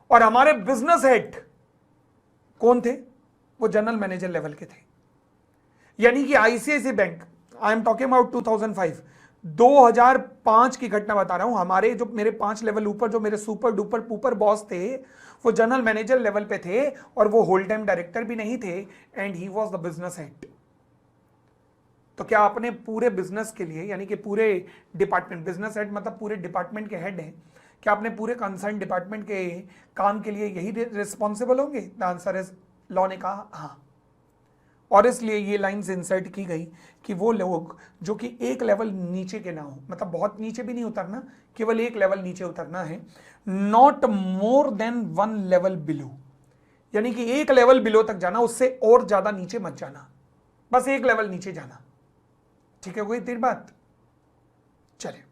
और हमारे बिजनेस हेड कौन थे? वो जनरल मैनेजर लेवल के थे। यानी कि ICICI bank, I am talking about 2005, 2005 की घटना बता रहा हूं। हमारे जो मेरे 5 लेवल ऊपर जो मेरे सुपर डुपर पुपर बॉस थे, वो जनरल मैनेजर लेवल पे थे और वो होल टाइम डायरेक्टर भी नहीं थे, and he was the business head. तो क्या अपने पूरे बिजनेस के लिए, यानी कि पूरे डिपार्टमेंट, बिजनेस हेड मतलब पूरे डिपार्टमेंट के हेड हैं, क्या अपने पूरे कंसर्न डिपार्टमेंट के काम के लिए यही रिस्पॉन्सिबल होंगे? द आंसर इज, लॉ ने कहा हाँ। और इसलिए ये लाइंस इंसर्ट की गई कि वो लोग जो कि एक लेवल नीचे के ना हो, मतलब बहुत नीचे भी नहीं उतरना, केवल एक लेवल नीचे उतरना है, not more than 1 level below, यानी कि एक लेवल बिलो तक जाना, उससे और ज्यादा नीचे मत जाना, बस एक लेवल नीचे जाना। ठीक है, कोई तीन बात? चले,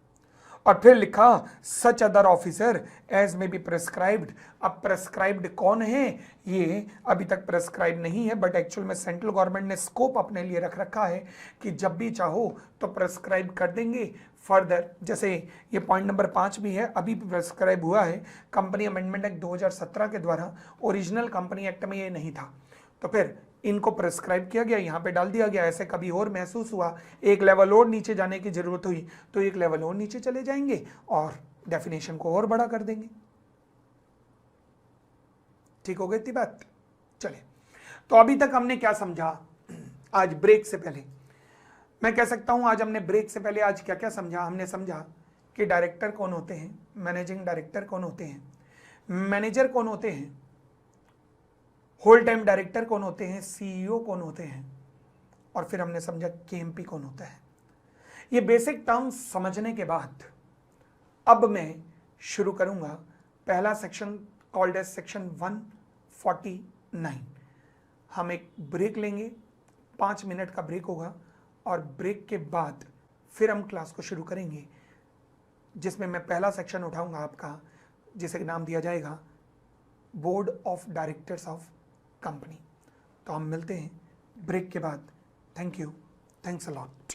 और फिर लिखा सच अदर ऑफिसर एज में बी प्रेस्क्राइब्ड। अब प्रेस्क्राइब्ड कौन है? ये अभी तक प्रेस्क्राइब नहीं है, बट एक्चुअल में सेंट्रल गवर्नमेंट ने स्कोप अपने लिए रख रखा है कि जब भी चाहो तो प्रेस्क्राइब कर देंगे फर्दर। जैसे ये पॉइंट नंबर 5 भी है, अभी प्रेस्क्राइब हुआ है कंपनी अमेंडमेंट एक्ट 2017 के द्वारा, ओरिजिनल कंपनी एक्ट में ये नहीं था, तो फिर इनको प्रेस्क्राइब किया गया, यहाँ पे डाल दिया गया। ऐसे कभी और महसूस हुआ एक लेवल और नीचे जाने की जरूरत हुई तो एक लेवल और नीचे चले जाएंगे और डेफिनेशन को और बड़ा कर देंगे। ठीक हो गई थी बात? चले, तो अभी तक हमने क्या समझा? आज ब्रेक से पहले मैं कह सकता हूं, आज हमने ब्रेक से पहले आज क्या क्या समझा? हमने समझा कि डायरेक्टर कौन होते हैं, मैनेजिंग डायरेक्टर कौन होते हैं, मैनेजर कौन होते हैं, होल टाइम डायरेक्टर कौन होते हैं, सीईओ कौन होते हैं, और फिर हमने समझा केएमपी कौन होता है। ये बेसिक टर्म्स समझने के बाद अब मैं शुरू करूंगा पहला सेक्शन कॉल्ड एज सेक्शन 149। हम एक ब्रेक लेंगे, 5 मिनट का ब्रेक होगा, और ब्रेक के बाद फिर हम क्लास को शुरू करेंगे, जिसमें मैं पहला सेक्शन उठाऊंगा आपका, जिसे नाम दिया जाएगा board of directors of company. तो हम मिलते हैं ब्रेक के बाद। Thank you, thanks a lot.